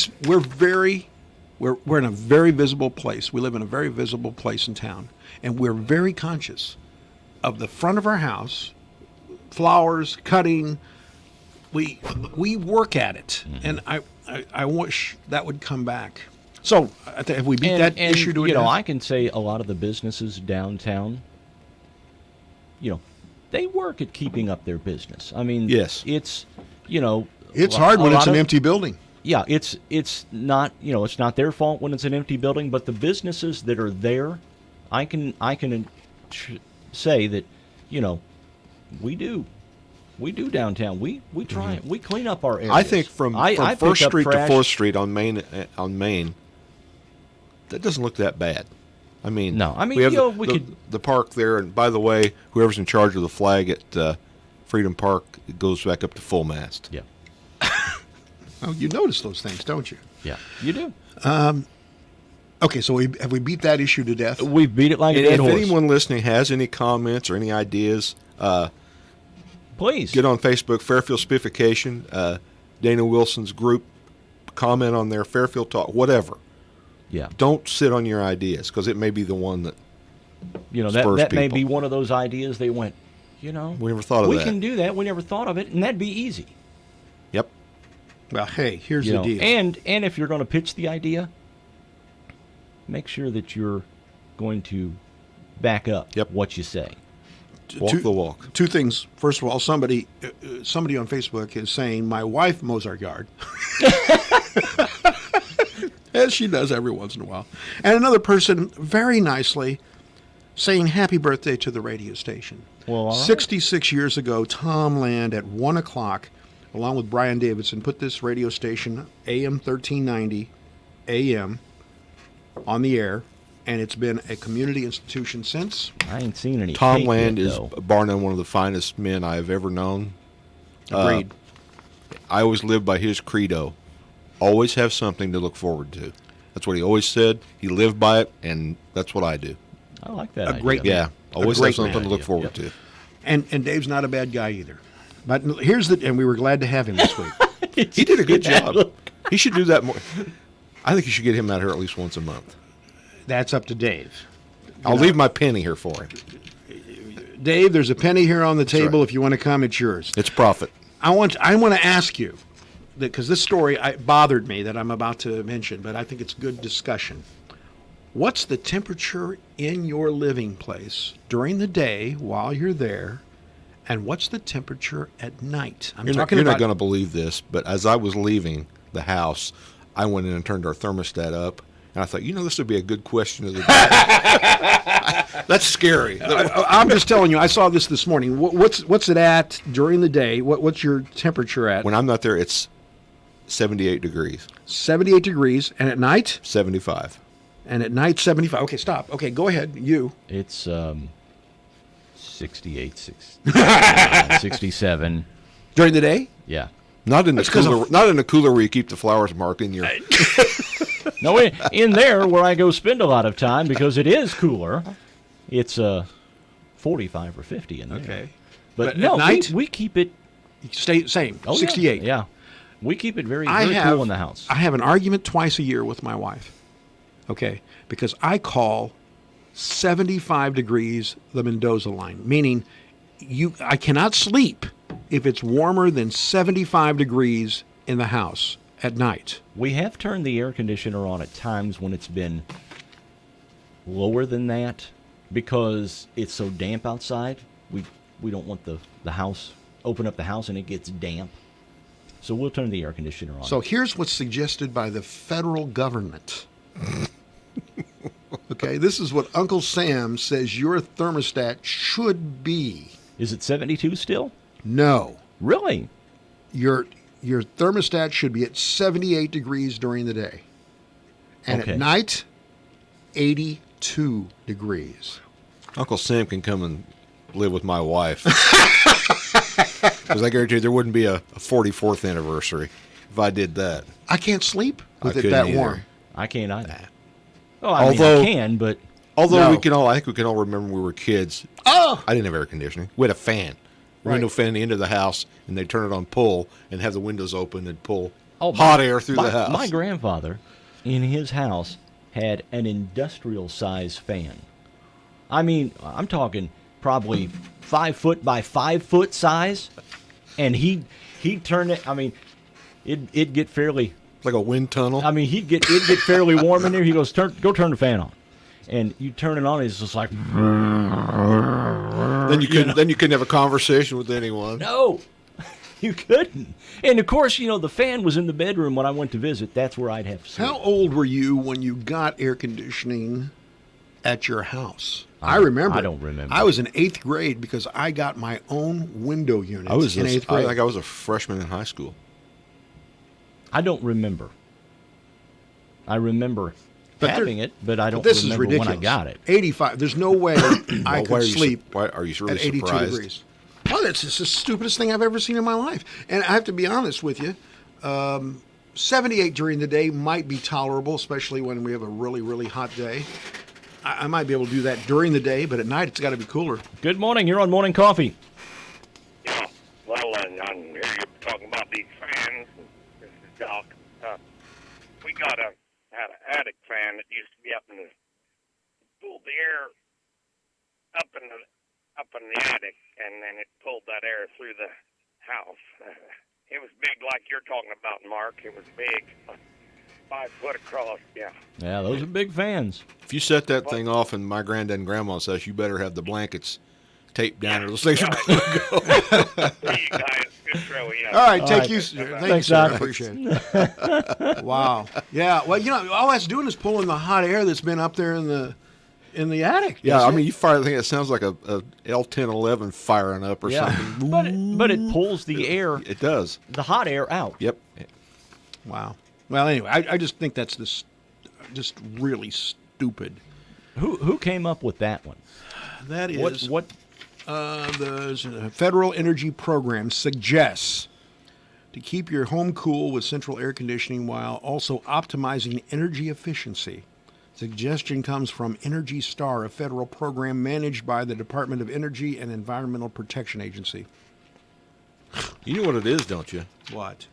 Speaker 4: in a very visible place. We live in a very visible place in town, and we're very conscious of the front of our house, flowers, cutting. We work at it, and I wish that would come back. So have we beat that issue to a
Speaker 1: you know,
Speaker 4: death?
Speaker 1: I can say a lot of the businesses downtown, you know, they work at keeping up their business. I mean,
Speaker 5: Yes.
Speaker 1: it's, you know,
Speaker 4: It's
Speaker 1: a
Speaker 4: hard when
Speaker 1: lot
Speaker 4: it's an
Speaker 1: of-
Speaker 4: empty building.
Speaker 1: Yeah, it's not, you know, it's not their fault when it's an empty building, but the businesses that are there, I can say that, you know, we do downtown. We try we clean up our areas.
Speaker 5: I think from
Speaker 1: I
Speaker 5: First
Speaker 1: pick up
Speaker 5: Street to
Speaker 1: trash.
Speaker 5: 4th Street on Main, that doesn't look that bad. I mean,
Speaker 1: No, I mean,
Speaker 5: we have
Speaker 1: you know,
Speaker 5: the,
Speaker 1: we
Speaker 5: the,
Speaker 1: could-
Speaker 5: the park there, and by the way, whoever's in charge of the flag at Freedom Park, it goes back up to full mast.
Speaker 1: Yeah.
Speaker 4: Oh, you notice those things, don't you?
Speaker 1: Yeah, you do.
Speaker 4: Okay, so have we beat that issue to death?
Speaker 1: We beat it like a
Speaker 5: And
Speaker 1: dead
Speaker 5: if
Speaker 1: horse.
Speaker 5: anyone listening has any comments or any ideas,
Speaker 1: please
Speaker 5: get on Facebook, Fairfield Spification, Dana Wilson's group, comment on there, Fairfield Talk, whatever.
Speaker 1: Yeah.
Speaker 5: Don't sit on your ideas, because it may be the one that
Speaker 1: You know,
Speaker 5: spurs
Speaker 1: that may
Speaker 5: people.
Speaker 1: be one of those ideas they went, you know,
Speaker 5: We never thought of
Speaker 1: we
Speaker 5: that.
Speaker 1: can do that. We never thought of it, and that'd be easy.
Speaker 5: Yep.
Speaker 4: Well, hey, here's
Speaker 1: You
Speaker 4: the
Speaker 1: know,
Speaker 4: deal.
Speaker 1: and if you're going to pitch the idea, make sure that you're going to back up what you say.
Speaker 5: Walk the walk.
Speaker 4: Two things. First of all, somebody on Facebook is saying my wife mows our yard, as she does every once in a while, and another person very nicely saying happy birthday to the radio station.
Speaker 1: Well, all right.
Speaker 4: 66 years ago, Tom Land at 1 o'clock, along with Brian Davidson, put this radio station, AM 1390, AM, on the air, and it's been a community institution since.
Speaker 1: I ain't seen any.
Speaker 5: Tom
Speaker 1: cake
Speaker 5: Land
Speaker 1: yet,
Speaker 5: is,
Speaker 1: though.
Speaker 5: bar none, one of the finest men I've ever known.
Speaker 4: Agreed.
Speaker 5: I always lived by his credo. Always have something to look forward to. That's what he always said. He lived by it, and that's what I do.
Speaker 1: I like that.
Speaker 4: A
Speaker 1: idea.
Speaker 4: great
Speaker 5: Yeah, always
Speaker 4: great
Speaker 5: have something
Speaker 4: man.
Speaker 5: to look forward to.
Speaker 4: And Dave's not a bad guy either. But here's and we were glad to have him this week.
Speaker 5: He did a good job. He should do that more. I think you should get him out here at least once a month.
Speaker 4: That's up to Dave.
Speaker 5: I'll leave my penny here for him.
Speaker 4: Dave, there's a penny here on the table.
Speaker 5: right.
Speaker 4: If you want to come, it's yours.
Speaker 5: It's profit.
Speaker 4: I want to ask you, because this story bothered me that I'm about to mention, but I think it's good discussion. What's the temperature in your living place during the day while you're there, and what's the temperature at night?
Speaker 5: You're not going to believe this, but as I was leaving the house, I went in and turned our thermostat up, and I thought, this would be a good question of the day. That's scary.
Speaker 4: I'm just telling you, I saw this morning. What's it at during the day? What's your temperature at?
Speaker 5: When I'm not there, it's 78 degrees.
Speaker 4: 78 degrees. And at night?
Speaker 5: 75.
Speaker 4: And at night, 75. Okay, stop. Okay, go ahead. You.
Speaker 1: It's 68, 67.
Speaker 4: During the day?
Speaker 1: Yeah.
Speaker 5: Not in the
Speaker 4: That's 'cause
Speaker 5: cooler. Not in the cooler where you keep the flowers marked in your.
Speaker 1: No, in there where I go spend a lot of time because it is cooler. It's 45 or 50 in there.
Speaker 4: Okay.
Speaker 1: But
Speaker 4: at
Speaker 1: no,
Speaker 4: night?
Speaker 1: we keep it.
Speaker 4: Stay same.
Speaker 1: Oh,
Speaker 4: 68.
Speaker 1: Yeah. We keep it very
Speaker 4: I
Speaker 1: cool in the house.
Speaker 4: I have an argument twice a year with my wife. Okay, because I call 75 degrees the Mendoza line, meaning I cannot sleep if it's warmer than 75 degrees in the house at night.
Speaker 1: We have turned the air conditioner on at times when it's been lower than that because it's so damp outside. We don't want the house, open up the house and it gets damp. So we'll turn the air conditioner on.
Speaker 4: So here's what's suggested by the federal government. Okay, this is what Uncle Sam says your thermostat should be.
Speaker 1: Is it 72 still?
Speaker 4: No.
Speaker 1: Really?
Speaker 4: Your thermostat should be at 78 degrees during the day. And
Speaker 1: Okay.
Speaker 4: at night, 82 degrees.
Speaker 5: Uncle Sam can come and live with my wife. Because I guarantee you there wouldn't be a 44th anniversary if I did that.
Speaker 4: I can't sleep with
Speaker 5: I
Speaker 4: it
Speaker 5: couldn't
Speaker 4: that
Speaker 5: either.
Speaker 4: warm.
Speaker 1: I can't either. Oh, I mean, I can, but
Speaker 5: although
Speaker 4: No.
Speaker 5: I think we can all remember when we were kids.
Speaker 4: Oh,
Speaker 5: I didn't have air conditioning. We had a fan,
Speaker 4: Right.
Speaker 5: window fan at the end of the house, and they turn it on pull and have the windows open and pull
Speaker 1: Oh,
Speaker 5: hot air through
Speaker 1: my,
Speaker 5: the house.
Speaker 1: My grandfather, in his house, had an industrial size fan. I mean, I'm talking probably 5 foot by 5 foot size, and he'd turn it. I mean, it'd get fairly
Speaker 5: like a wind tunnel.
Speaker 1: I mean, it'd get fairly warm in there. He goes, go turn the fan on, and you turn it on. It's just like
Speaker 5: Then you couldn't have a conversation with anyone.
Speaker 1: No, you couldn't. And of course, the fan was in the bedroom when I went to visit. That's where I'd have to sleep.
Speaker 4: How old were you when you got air conditioning at your house? I remember.
Speaker 1: I don't remember.
Speaker 4: I was in 8th grade because I got my own window unit
Speaker 5: I was
Speaker 4: in 8th grade.
Speaker 5: I was a freshman in high school.
Speaker 1: I don't remember. I remember having it, but I don't
Speaker 4: this
Speaker 1: remember
Speaker 4: is ridiculous.
Speaker 1: when I got it.
Speaker 4: 85. There's no way I could sleep
Speaker 5: Why are you really
Speaker 4: at 82
Speaker 5: surprised?
Speaker 4: degrees. Oh, that's just the stupidest thing I've ever seen in my life. And I have to be honest with you. 78 during the day might be tolerable, especially when we have a really, really hot day. I might be able to do that during the day, but at night it's got to be cooler.
Speaker 1: Good morning. You're on Morning Coffee.
Speaker 14: Well, I hear you talking about these fans. This is Doc. We had an attic fan that used to be up in the pulled the air up in the attic, and then it pulled that air through the house. It was big, like you're talking about, Mark. It was big, 5 foot across. Yeah.
Speaker 1: Yeah, those are big fans.
Speaker 5: If you set that thing off in my granddad and grandma says, you better have the blankets taped down or those things are going to go.
Speaker 14: You guys, good show. Yeah.
Speaker 4: All right, thank you. Thanks, sir.
Speaker 1: Doc.
Speaker 4: I appreciate it. Wow. Yeah. Well, all that's doing is pulling the hot air that's been up there in the attic.
Speaker 5: Yeah,
Speaker 4: doesn't
Speaker 5: I mean,
Speaker 4: it?
Speaker 5: you fire the thing, it sounds like a L1011 firing up or something.
Speaker 1: But it pulls the air.
Speaker 5: It does.
Speaker 1: The hot air out.
Speaker 5: Yep.
Speaker 4: Wow. Well, anyway, I just think that's just really stupid.
Speaker 1: Who came up with that one?
Speaker 4: That is
Speaker 1: what
Speaker 4: the Federal Energy Program suggests to keep your home cool with central air conditioning while also optimizing energy efficiency. Suggestion comes from Energy Star, a federal program managed by the Department of Energy and Environmental Protection Agency.
Speaker 5: You know what it is, don't you?
Speaker 4: What?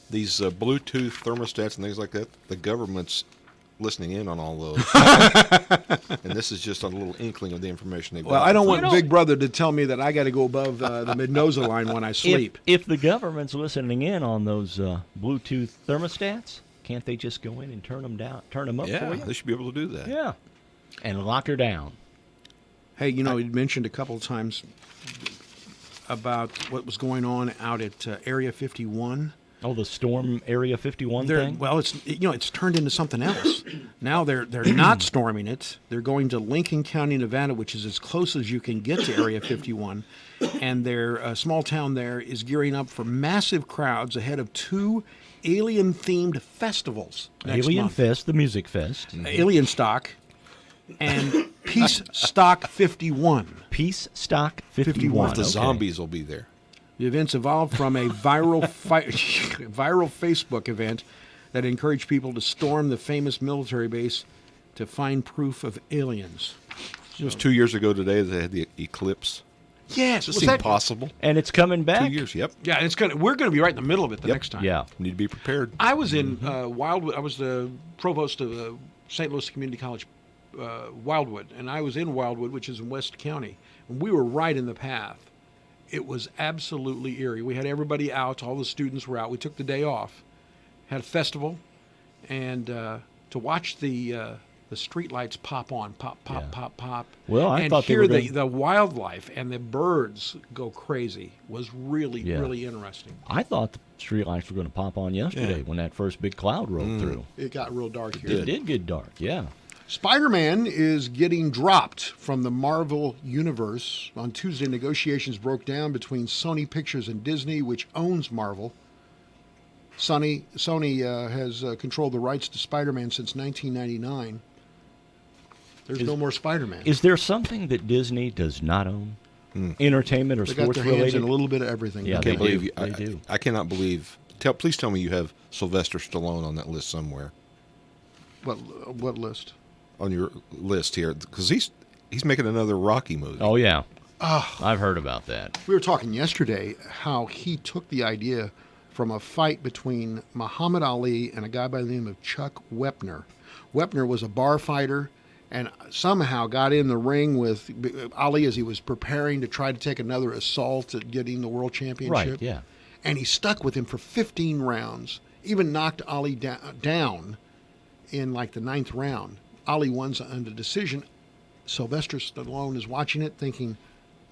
Speaker 5: These Bluetooth thermostats and things like that, the government's listening in on all those. And this is just a little inkling of the information they've got.
Speaker 4: Well, I don't want Big Brother to tell me that I got to go above the Mendoza line when I sleep.
Speaker 1: If the government's listening in on those Bluetooth thermostats, can't they just go in and turn them up
Speaker 5: Yeah,
Speaker 1: for you?
Speaker 5: they should be able to do that.
Speaker 1: Yeah, and lock her down.
Speaker 4: Hey, you mentioned a couple of times about what was going on out at Area 51.
Speaker 1: Oh, the storm Area 51 thing?
Speaker 4: Well, it's turned into something else. Now they're not storming it. They're going to Lincoln County, Nevada, which is as close as you can get to Area 51. And their small town there is gearing up for massive crowds ahead of 2 alien-themed festivals next
Speaker 1: Alien
Speaker 4: month.
Speaker 1: Fest, the music fest.
Speaker 4: Alien Stock and Peace Stock 51.
Speaker 1: Peace Stock 51.
Speaker 5: The zombies will be there.
Speaker 4: The events evolved from a viral Facebook event that encouraged people to storm the famous military base to find proof of aliens.
Speaker 5: It was 2 years ago today that they had the eclipse.
Speaker 4: Yes,
Speaker 5: Does it seem possible?
Speaker 1: And it's coming back?
Speaker 5: 2 years, yep.
Speaker 4: Yeah, we're going to be right in the middle of it the next time.
Speaker 1: Yeah.
Speaker 5: Need to be prepared.
Speaker 4: I was in Wildwood. I was the provost of St. Louis Community College, Wildwood, and I was in Wildwood, which is in West County. And we were right in the path. It was absolutely eerie. We had everybody out. All the students were out. We took the day off, had a festival, and to watch the street lights pop on, pop, pop.
Speaker 1: Well, I
Speaker 4: and
Speaker 1: thought they
Speaker 4: hear
Speaker 1: were
Speaker 4: the wildlife and the birds go crazy was really,
Speaker 1: Yeah.
Speaker 4: really interesting.
Speaker 1: I thought the streetlights were going to pop on yesterday when that first big cloud rolled through.
Speaker 4: It got real dark here.
Speaker 1: It did get dark, yeah.
Speaker 4: Spider-Man is getting dropped from the Marvel Universe. On Tuesday, negotiations broke down between Sony Pictures and Disney, which owns Marvel. Sony has controlled the rights to Spider-Man since 1999. There's no more Spider-Man.
Speaker 1: Is there something that Disney does not own? Entertainment or
Speaker 4: They got
Speaker 1: sports
Speaker 4: their hands
Speaker 1: related?
Speaker 4: in a little bit of everything.
Speaker 1: Yeah,
Speaker 5: I
Speaker 1: they
Speaker 5: can't believe
Speaker 1: do.
Speaker 5: you.
Speaker 1: They do.
Speaker 5: I cannot believe. Please tell me you have Sylvester Stallone on that list somewhere.
Speaker 4: What list?
Speaker 5: On your list here, because he's making another Rocky movie.
Speaker 1: Oh yeah,
Speaker 4: Ah.
Speaker 1: I've heard about that.
Speaker 4: We were talking yesterday how he took the idea from a fight between Muhammad Ali and a guy by the name of Chuck Wepner. Wepner was a bar fighter and somehow got in the ring with Ali as he was preparing to try to take another assault at getting the world championship.
Speaker 1: Right, yeah.
Speaker 4: And he stuck with him for 15 rounds, even knocked Ali down in like the 9th round. Ali won under decision. Sylvester Stallone is watching it thinking,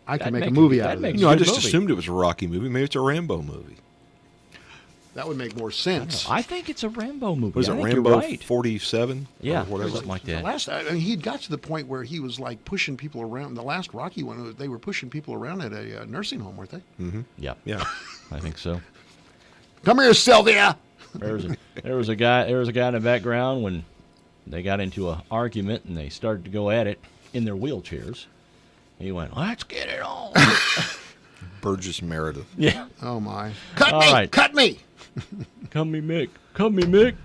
Speaker 4: I can make a movie out of this.
Speaker 5: I just assumed it was a Rocky movie. Maybe it's a Rambo movie.
Speaker 4: That would make more sense.
Speaker 1: I think it's a Rambo movie.
Speaker 5: Was
Speaker 1: I
Speaker 5: it
Speaker 1: think
Speaker 5: Rambo
Speaker 1: you're right.
Speaker 5: 47?
Speaker 1: Yeah,
Speaker 5: or whatever.
Speaker 1: something like that.
Speaker 4: He got to the point where he was like pushing people around. The last Rocky one, they were pushing people around at a nursing home, weren't they?
Speaker 5: Mm-hmm.
Speaker 1: Yeah,
Speaker 5: yeah,
Speaker 1: I think so.
Speaker 4: Come here, Sylvia.
Speaker 1: There was a guy in the background when they got into an argument and they started to go at it in their wheelchairs. He went, "Let's get it on."
Speaker 5: Burgess Meredith.
Speaker 1: Yeah.
Speaker 4: Oh my! Cut
Speaker 1: All
Speaker 4: me!
Speaker 1: right.
Speaker 4: Cut me!
Speaker 1: Come me, Mick. Come me, Mick.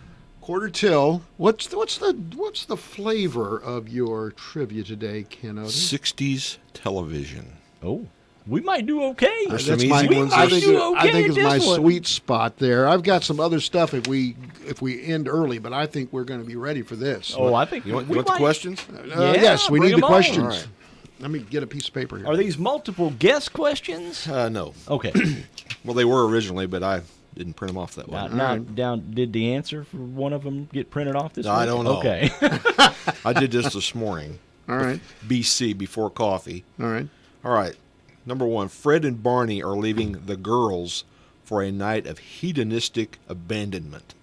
Speaker 4: Quarter till. What's the flavor of your trivia today, Ken Oden?
Speaker 5: 60s television.
Speaker 1: Oh, we might do okay.
Speaker 5: There's
Speaker 4: That's
Speaker 5: some
Speaker 4: my,
Speaker 5: easy ones.
Speaker 4: I
Speaker 5: There's-
Speaker 4: think it's my
Speaker 1: this one.
Speaker 4: sweet spot there. I've got some other stuff if we end early, but I think we're going to be ready for this.
Speaker 1: Oh, I think
Speaker 5: You want,
Speaker 1: we
Speaker 5: you want the
Speaker 1: might.
Speaker 5: questions?
Speaker 4: Yes, we
Speaker 1: bring
Speaker 4: need the
Speaker 1: 'em on.
Speaker 4: questions.
Speaker 5: All right.
Speaker 4: Let me get a piece of paper here.
Speaker 1: Are these multiple guess questions?
Speaker 5: No.
Speaker 1: Okay.
Speaker 5: Well, they were originally, but I didn't print them off that way.
Speaker 1: Did the answer for one of them get printed off this week?
Speaker 5: I don't know.
Speaker 1: Okay.
Speaker 5: I did this morning.
Speaker 4: All right.
Speaker 5: BC, before coffee.
Speaker 4: All right.
Speaker 5: All right. Number one, Fred and Barney are leaving the girls for a night of hedonistic abandonment.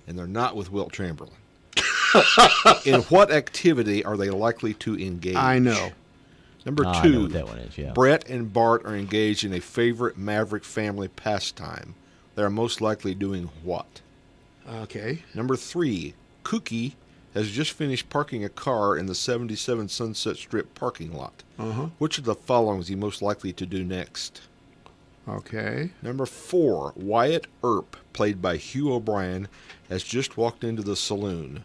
Speaker 5: And they're not with Wilt Chamberlain. In what activity are they likely to engage?
Speaker 4: I know.
Speaker 5: Number
Speaker 1: I
Speaker 5: two,
Speaker 1: know what that one is, yeah.
Speaker 5: Brett and Bart are engaged in a favorite Maverick family pastime. They are most likely doing what?
Speaker 4: Okay.
Speaker 5: Number three, Cookie has just finished parking a car in the 77 Sunset Strip parking lot.
Speaker 4: Uh-huh.
Speaker 5: Which of the following is he most likely to do next?
Speaker 4: Okay.
Speaker 5: Number four, Wyatt Earp, played by Hugh O'Brien, has just walked into the saloon.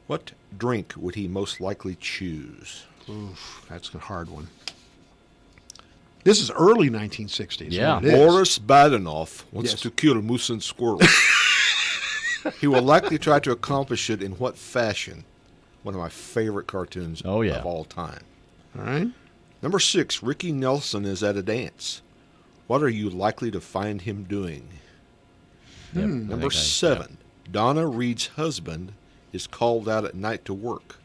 Speaker 5: What drink would he most likely choose?
Speaker 4: Oof, that's a hard one. This is early 1960s.
Speaker 1: Yeah.
Speaker 4: what it is.
Speaker 5: Boris Badenoff wants
Speaker 4: Yes.
Speaker 5: to kill moose and squirrels. He will likely try to accomplish it in what fashion? One of my favorite cartoons of all time.
Speaker 4: All right.
Speaker 5: Number six, Ricky Nelson is at a dance. What are you likely to find him doing?
Speaker 1: Yep, I
Speaker 5: Number
Speaker 1: think
Speaker 5: seven, Donna Reed's husband is called out at night to work.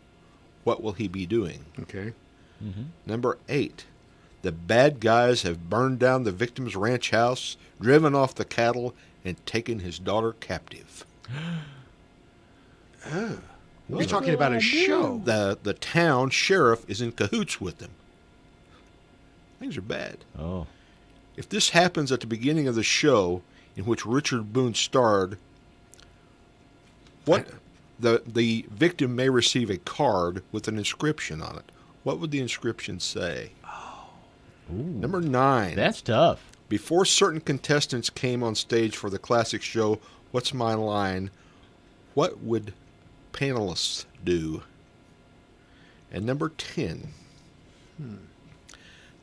Speaker 5: What will he be doing?
Speaker 4: Okay.
Speaker 5: Number eight, the bad guys have burned down the victim's ranch house, driven off the cattle, and taken his daughter captive.
Speaker 4: We're talking about a show.
Speaker 5: The town sheriff is in cahoots with them. Things are bad.
Speaker 1: Oh.
Speaker 5: If this happens at the beginning of the show, in which Richard Boone starred, the victim may receive a card with an inscription on it. What would the inscription say? Number nine.
Speaker 1: That's tough.
Speaker 5: Before certain contestants came on stage for the classic show, What's My Line? What would panelists do? And number 10.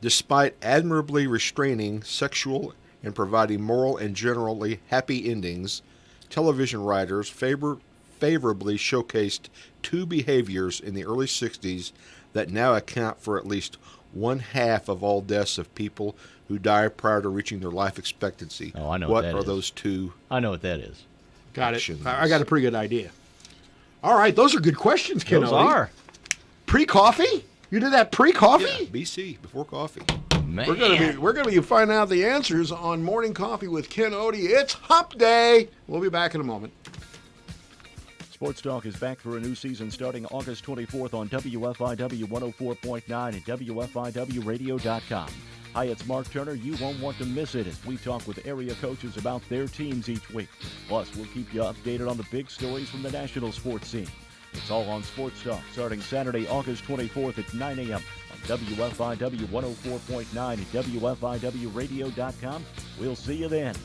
Speaker 5: Despite admirably restraining sexual and providing moral and generally happy endings, television writers favorably showcased two behaviors in the early 60s that now account for at least one half of all deaths of people who die prior to reaching their life expectancy.
Speaker 1: Oh, I know
Speaker 5: what
Speaker 1: what that
Speaker 5: are
Speaker 1: is.
Speaker 5: those two?
Speaker 1: I know what that is.
Speaker 4: Got it.
Speaker 5: actions?
Speaker 4: I got a pretty good idea. All right, those are good questions, Ken.
Speaker 1: Those
Speaker 4: Odie.
Speaker 1: are.
Speaker 4: Pre-coffee? You did that pre-coffee?
Speaker 5: Yeah, BC, before coffee.
Speaker 1: Man.
Speaker 4: We're gonna be finding out the answers on Morning Coffee with Ken Odie. It's Hump Day. We'll be back in a moment.
Speaker 1: Sports Talk is back for a new season starting August 24th on WFIW 104.9 and WFIWradio.com. Hi, it's Mark Turner. You won't want to miss it as we talk with area coaches about their teams each week. Plus, we'll keep you updated on the big stories from the national sports scene. It's all on Sports Talk starting Saturday, August 24th at 9 a.m. on WFIW 104.9 and WFIWradio.com. We'll see you then.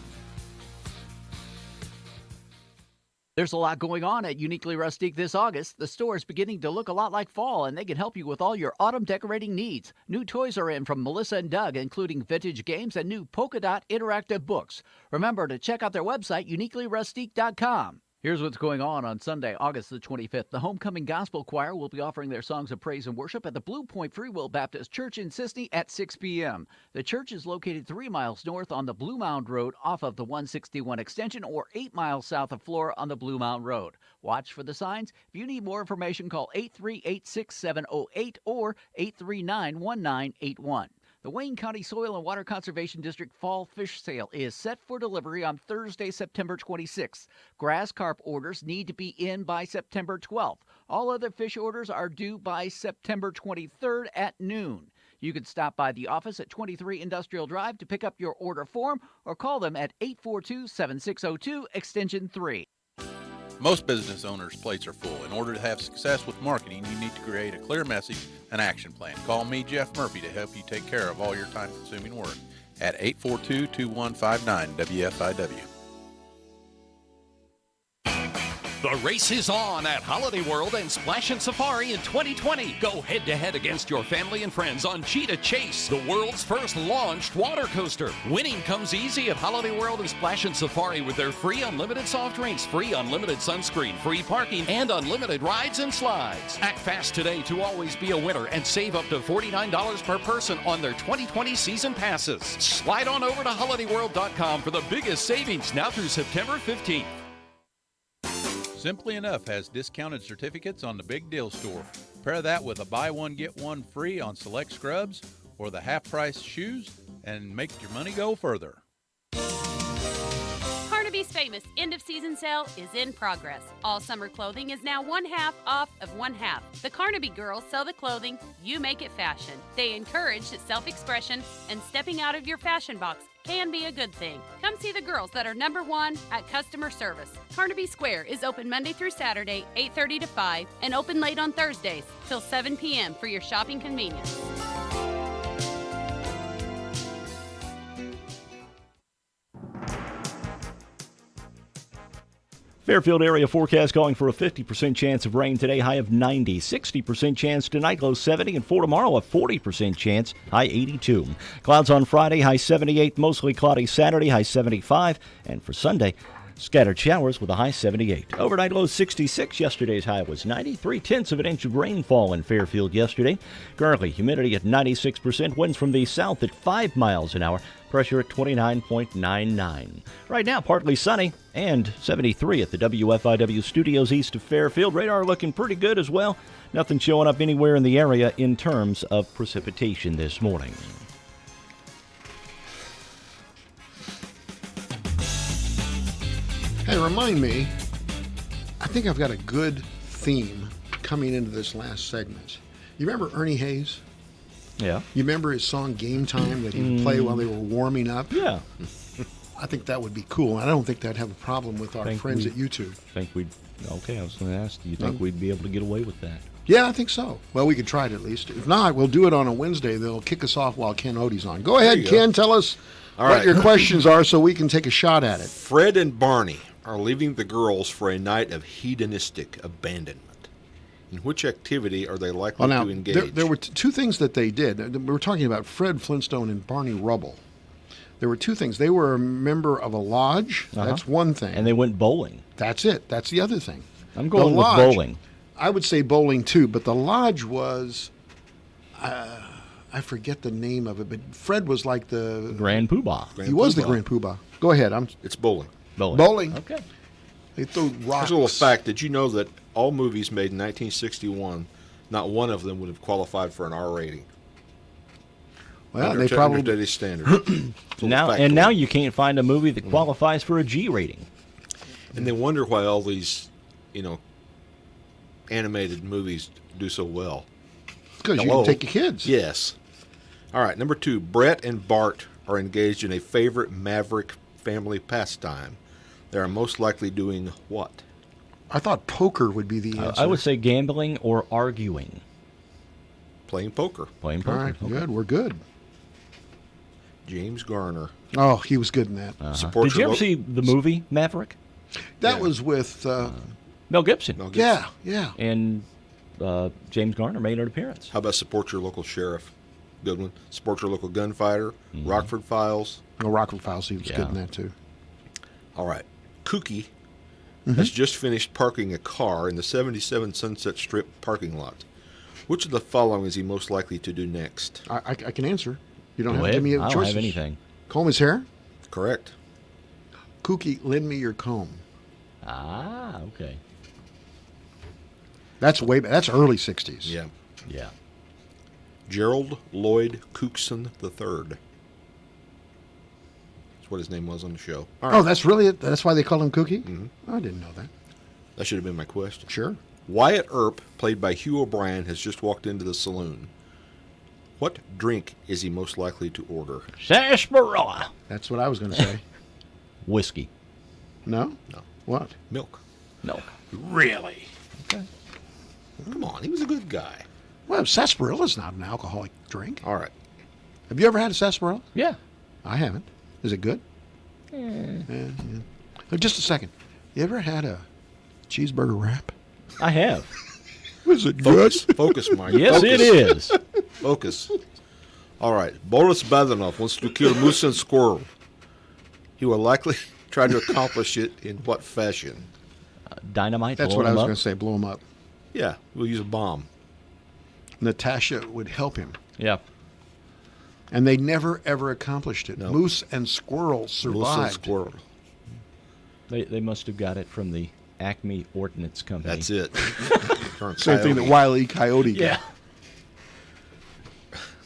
Speaker 19: There's a lot going on at Uniquely Rustique this August. The store is beginning to look a lot like fall, and they can help you with all your autumn decorating needs. New toys are in from Melissa and Doug, including vintage games and new polka dot interactive books. Remember to check out their website, uniquelyrustique.com. Here's what's going on Sunday, August the 25th. The Homecoming Gospel Choir will be offering their songs of praise and worship at the Blue Point Free Will Baptist Church in Sisney at 6 p.m. The church is located 3 miles north on the Blue Mound Road off of the 161 extension or 8 miles south of Flora on the Blue Mound Road. Watch for the signs. If you need more information, call 838-6708 or 839-1981. The Wayne County Soil and Water Conservation District Fall Fish Sale is set for delivery on Thursday, September 26th. Grass carp orders need to be in by September 12th. All other fish orders are due by September 23rd at noon. You can stop by the office at 23 Industrial Drive to pick up your order form or call them at 842-7602, extension 3.
Speaker 12: Most business owners' plates are full. In order to have success with marketing, you need to create a clear message and action plan. Call me, Jeff Murphy, to help you take care of all your time-consuming work at 842-2159 WFIW.
Speaker 20: The race is on at Holiday World and Splash and Safari in 2020. Go head-to-head against your family and friends on Cheetah Chase, the world's first launched water coaster. Winning comes easy at Holiday World and Splash and Safari with their free unlimited soft drinks, free unlimited sunscreen, free parking, and unlimited rides and slides. Act fast today to always be a winner and save up to $49 per person on their 2020 season passes. Slide on over to holidayworld.com for the biggest savings now through September 15th.
Speaker 12: Simply Enough has discounted certificates on the Big Deal Store. Pair that with a buy one, get one free on select scrubs or the half-price shoes and make your money go further.
Speaker 21: Carnaby's famous end-of-season sale is in progress. All summer clothing is now 1/2 off of 1/2. The Carnaby girls sell the clothing, you make it fashion. They encourage self-expression, and stepping out of your fashion box can be a good thing. Come see the girls that are #1 at customer service. Carnaby Square is open Monday through Saturday, 8:30 to 5, and open late on Thursdays till 7 p.m. for your shopping convenience.
Speaker 1: Fairfield area forecast calling for a 50% chance of rain today, high of 90. 60% chance tonight, low 70. And for tomorrow, a 40% chance, high 82. Clouds on Friday, high 78. Mostly cloudy Saturday, high 75. And for Sunday, scattered showers with a high 78. Overnight low 66. Yesterday's high was 90. 3/10 of an inch of rainfall in Fairfield yesterday. Currently, humidity at 96%. Winds from the south at 5 miles an hour. Pressure at 29.99. Right now, partly sunny and 73 at the WFIW studios east of Fairfield. Radar looking pretty good as well. Nothing showing up anywhere in the area in terms of precipitation this morning.
Speaker 4: Hey, remind me, I think I've got a good theme coming into this last segment. You remember Ernie Hayes?
Speaker 1: Yeah.
Speaker 4: You remember his song Game Time that he would play while they were warming up?
Speaker 1: Yeah.
Speaker 4: I think that would be cool. I don't think that'd have a problem with our friends at YouTube.
Speaker 1: Okay, I was going to ask, do you think we'd be able to get away with that?
Speaker 4: Yeah, I think so. Well, we could try it at least. If not, we'll do it on a Wednesday. They'll kick us off while Ken Odie's on. Go ahead, Ken. Tell us what your questions are so we can take a shot at it.
Speaker 5: Fred and Barney are leaving the girls for a night of hedonistic abandonment. In which activity are they likely to engage?
Speaker 4: There were two things that they did. We were talking about Fred Flintstone and Barney Rubble. There were two things. They were a member of a lodge. That's one thing.
Speaker 1: And they went bowling.
Speaker 4: That's it. That's the other thing.
Speaker 1: I'm going with bowling.
Speaker 4: I would say bowling too, but the lodge was, I forget the name of it, but Fred was like the
Speaker 1: Grand Poobah.
Speaker 4: He was the Grand Poobah. Go ahead.
Speaker 5: It's bowling.
Speaker 4: Bowling.
Speaker 1: Okay.
Speaker 4: They threw rocks.
Speaker 5: Here's a little fact. Did you know that all movies made in 1961, not one of them would have qualified for an R rating?
Speaker 4: Well,
Speaker 5: under
Speaker 4: they probably
Speaker 5: under today's standard.
Speaker 1: now you can't find a movie that qualifies for a G rating.
Speaker 5: And they wonder why all these, animated movies do so well?
Speaker 4: Because you
Speaker 5: Hello?
Speaker 4: can take your kids.
Speaker 5: Yes. All right, number 2. Brett and Bart are engaged in a favorite Maverick family pastime. They are most likely doing what?
Speaker 4: I thought poker would be the answer.
Speaker 1: I would say gambling or arguing.
Speaker 5: Playing poker.
Speaker 1: Playing
Speaker 4: All
Speaker 1: poker.
Speaker 4: right,
Speaker 1: okay.
Speaker 4: good. We're good.
Speaker 5: James Garner.
Speaker 4: Oh, he was good in that.
Speaker 5: Support
Speaker 1: Did you
Speaker 5: your
Speaker 1: ever
Speaker 5: lo-
Speaker 1: see the movie Maverick?
Speaker 4: That was with.
Speaker 1: Mel Gibson.
Speaker 5: Mel Gibson.
Speaker 4: Yeah.
Speaker 1: And James Garner made an appearance.
Speaker 5: How about support your local sheriff? Good one. Support your local gunfighter.
Speaker 1: Mm-hmm.
Speaker 5: Rockford Files.
Speaker 4: No, Rockford Files. He was
Speaker 1: Yeah.
Speaker 4: good in that too.
Speaker 5: All right. Kooky has just finished parking a car in the 77 Sunset Strip parking lot. Which of the following is he most likely to do next?
Speaker 4: I can answer. You don't
Speaker 1: Go
Speaker 4: have to give me
Speaker 1: ahead. I don't
Speaker 4: choices.
Speaker 1: have anything.
Speaker 4: Comb his hair.
Speaker 5: Correct.
Speaker 4: Kooky, lend me your comb.
Speaker 1: Ah, okay.
Speaker 4: That's way back. That's early '60s.
Speaker 5: Yeah.
Speaker 1: Yeah.
Speaker 5: Gerald Lloyd Cookson III. That's what his name was on the show. All right.
Speaker 4: Oh, that's really it. That's why they call him Kooky.
Speaker 5: Mhm.
Speaker 4: I didn't know that.
Speaker 5: That should have been my question.
Speaker 4: Sure.
Speaker 5: Wyatt Earp, played by Hugh O'Brien, has just walked into the saloon. What drink is he most likely to order?
Speaker 1: Sarsaparilla.
Speaker 4: That's what I was going to say.
Speaker 1: Whiskey.
Speaker 4: No.
Speaker 5: No.
Speaker 4: What?
Speaker 5: Milk.
Speaker 1: No.
Speaker 4: Really?
Speaker 1: Okay.
Speaker 5: Come on, he was a good guy.
Speaker 4: Well, sarsaparilla's not an alcoholic drink.
Speaker 5: All right.
Speaker 4: Have you ever had a sarsaparilla?
Speaker 1: Yeah.
Speaker 4: I haven't. Is it good? Yeah. Oh, just a second. You ever had a cheeseburger wrap?
Speaker 1: I have.
Speaker 4: Was it
Speaker 5: Focus, focus, Mike.
Speaker 1: Yes,
Speaker 5: Focus.
Speaker 1: it is.
Speaker 5: Focus. All right. Boris Badenov wants to kill moose and squirrel. He will likely try to accomplish it in what fashion?
Speaker 1: Dynamite.
Speaker 4: That's
Speaker 1: blow
Speaker 4: what I
Speaker 1: them
Speaker 4: was
Speaker 1: up.
Speaker 4: going to say. Blow him up.
Speaker 5: Yeah, we'll use a bomb.
Speaker 4: Natasha would help him.
Speaker 1: Yeah.
Speaker 4: And they never, ever accomplished it.
Speaker 5: No.
Speaker 4: Moose and squirrel survived.
Speaker 5: Moose and squirrel.
Speaker 1: They must have got it from the Acme Ordnance Company.
Speaker 5: That's it.
Speaker 4: Same thing that Wile E. Coyote got.
Speaker 1: Yeah.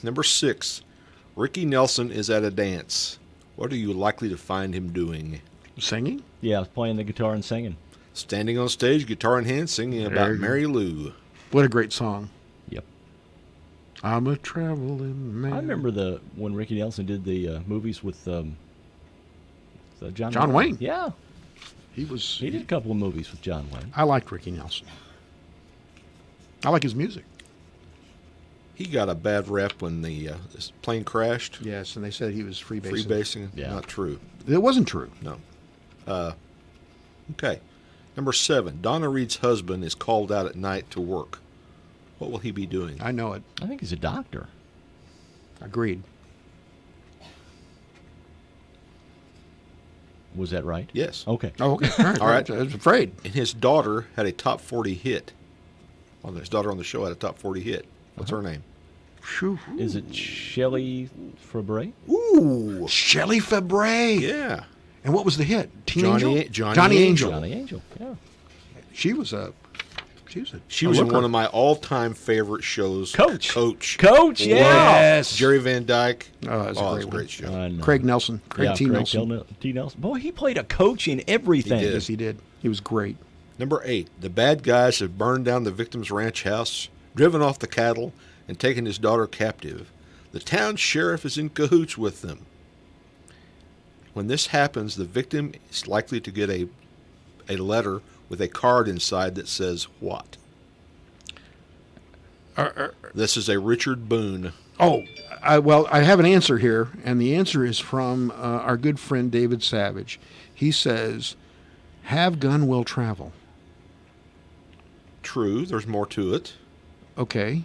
Speaker 5: Number 6. Ricky Nelson is at a dance. What are you likely to find him doing?
Speaker 4: Singing?
Speaker 1: Yeah, playing the guitar and singing.
Speaker 5: Standing on stage, guitar in hand, singing
Speaker 4: There
Speaker 5: about
Speaker 4: you go.
Speaker 5: Mary Lou.
Speaker 4: What a great song.
Speaker 1: Yep.
Speaker 4: I'm a traveling man.
Speaker 1: I remember when Ricky Nelson did the movies with
Speaker 4: John Wayne.
Speaker 1: Yeah.
Speaker 4: He
Speaker 1: did a couple of movies with John Wayne.
Speaker 4: I liked Ricky Nelson. I like his music.
Speaker 5: He got a bad rap when the this plane crashed.
Speaker 4: Yes, and they said he was freebasing.
Speaker 5: Freebasing?
Speaker 1: Yeah.
Speaker 5: Not true.
Speaker 4: It wasn't true.
Speaker 5: No. Okay. Number 7. Donna Reed's husband is called out at night to work. What will he be doing?
Speaker 4: I know it.
Speaker 1: I think he's a doctor.
Speaker 4: Agreed.
Speaker 1: Was that right?
Speaker 5: Yes.
Speaker 1: Okay.
Speaker 4: Oh, okay. All right.
Speaker 5: All right.
Speaker 4: I was afraid.
Speaker 5: And his daughter had a top 40 hit. Well, his daughter on the show had a top 40 hit. What's her name?
Speaker 1: Is it Shelley Fabre?
Speaker 5: Ooh.
Speaker 4: Shelley Fabre.
Speaker 5: Yeah.
Speaker 4: And what was the hit? Teen
Speaker 5: Johnny
Speaker 4: Angel?
Speaker 5: Johnny Angel.
Speaker 1: Johnny Angel. Yeah.
Speaker 4: She was a
Speaker 5: She was in one of my all-time favorite shows.
Speaker 1: Coach.
Speaker 5: Coach.
Speaker 1: Coach, yeah.
Speaker 4: Yes.
Speaker 5: Jerry Van Dyke.
Speaker 4: Oh, that's a
Speaker 5: it's
Speaker 4: great
Speaker 5: a great
Speaker 4: one.
Speaker 5: show.
Speaker 1: I know.
Speaker 4: Craig Nelson. Craig
Speaker 1: Yeah,
Speaker 4: T. Nelson.
Speaker 1: T. Nelson. Boy, he played a coach in everything.
Speaker 5: He did.
Speaker 4: Yes, he did. He was great.
Speaker 5: Number 8. The bad guys have burned down the victim's ranch house, driven off the cattle, and taken his daughter captive. The town sheriff is in cahoots with them. When this happens, the victim is likely to get a letter with a card inside that says what? This is a Richard Boone.
Speaker 4: Oh, I have an answer here, and the answer is from our good friend David Savage. He says, "Have gun will travel."
Speaker 5: True, there's more to it.
Speaker 4: Okay.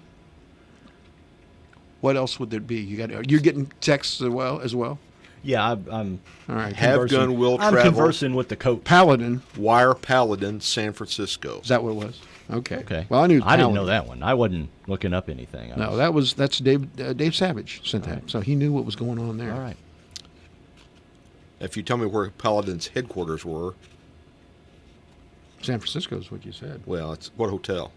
Speaker 4: What else would there be? You're getting texts as well.
Speaker 1: Yeah, I'm
Speaker 4: All right.
Speaker 5: Have
Speaker 1: conversing-
Speaker 5: gun will
Speaker 1: I'm
Speaker 5: travel.
Speaker 1: conversing with the coach.
Speaker 4: Paladin.
Speaker 5: Wire Paladin, San Francisco.
Speaker 4: Is that what it was? Okay.
Speaker 1: Okay.
Speaker 4: Well, I knew.
Speaker 1: I didn't
Speaker 4: Paladin.
Speaker 1: know that one. I wasn't looking up anything.
Speaker 4: No, that's Dave Savage sent that, so he knew what was going on there.
Speaker 1: All right.
Speaker 5: If you tell me where Paladin's headquarters were,
Speaker 4: San Francisco is what you said.
Speaker 5: well, it's what hotel?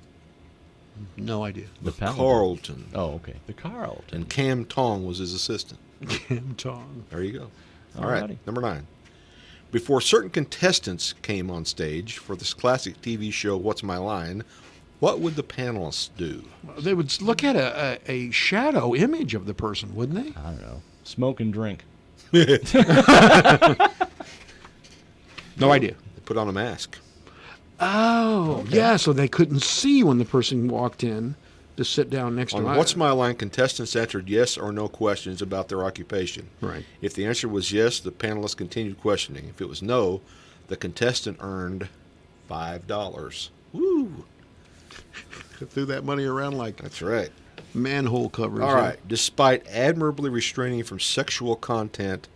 Speaker 4: No idea.
Speaker 1: The Paladin.
Speaker 5: Carlton.
Speaker 1: Oh, okay. The Carlton.
Speaker 5: And Cam Tong was his assistant.
Speaker 4: Cam Tong.
Speaker 5: There you go. All right.
Speaker 1: Alrighty.
Speaker 5: Number 9. Before certain contestants came on stage for this classic TV show, What's My Line, What would the panelists do?
Speaker 4: They would look at a shadow image of the person, wouldn't they?
Speaker 1: I don't know. Smoke and drink.
Speaker 4: No idea.
Speaker 5: They put on a mask.
Speaker 4: Oh, yeah, so they couldn't see when the person walked in to sit down next to
Speaker 5: On
Speaker 4: them.
Speaker 5: What's My Line, contestants answered yes or no questions about their occupation.
Speaker 4: Right.
Speaker 5: If the answer was yes, the panelists continued questioning. If it was no, the contestant earned $5. Woo!
Speaker 4: Threw that money around like
Speaker 5: That's right.
Speaker 4: manhole covers.
Speaker 5: All right. Despite admirably restraining from sexual content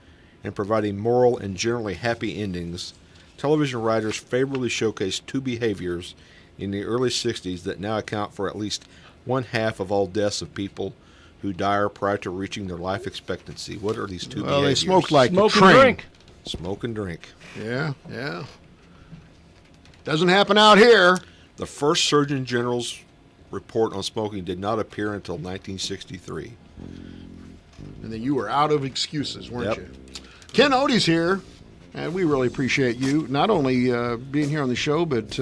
Speaker 5: and providing moral and generally happy endings, television writers favorably showcased two behaviors in the early 60s that now account for at least one half of all deaths of people who die prior to reaching their life expectancy. What are these two behaviors?
Speaker 4: Well, they smoked like
Speaker 1: Smoke
Speaker 4: a
Speaker 1: and
Speaker 4: train.
Speaker 1: drink.
Speaker 5: Smoke and drink.
Speaker 4: Yeah, yeah. Doesn't happen out here.
Speaker 5: The first Surgeon General's report on smoking did not appear until 1963.
Speaker 4: And then you were out of excuses, weren't
Speaker 5: Yep.
Speaker 4: you? Ken Odie's here, and we really appreciate you not only being here on the show, but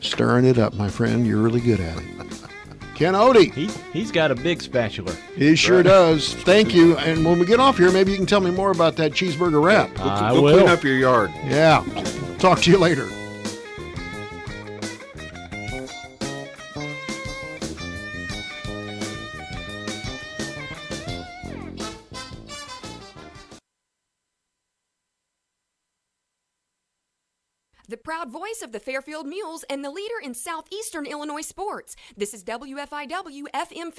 Speaker 4: stirring it up, my friend. You're really good at it. Ken Odie.
Speaker 1: He's got a big spatula.
Speaker 4: He sure does. Thank you. And when we get off here, maybe you can tell me more about that cheeseburger wrap.
Speaker 5: Go clean up your yard.
Speaker 4: Yeah. Talk to you later.
Speaker 3: The proud voice of the Fairfield Mules and the leader in southeastern Illinois sports. This is WFIW FM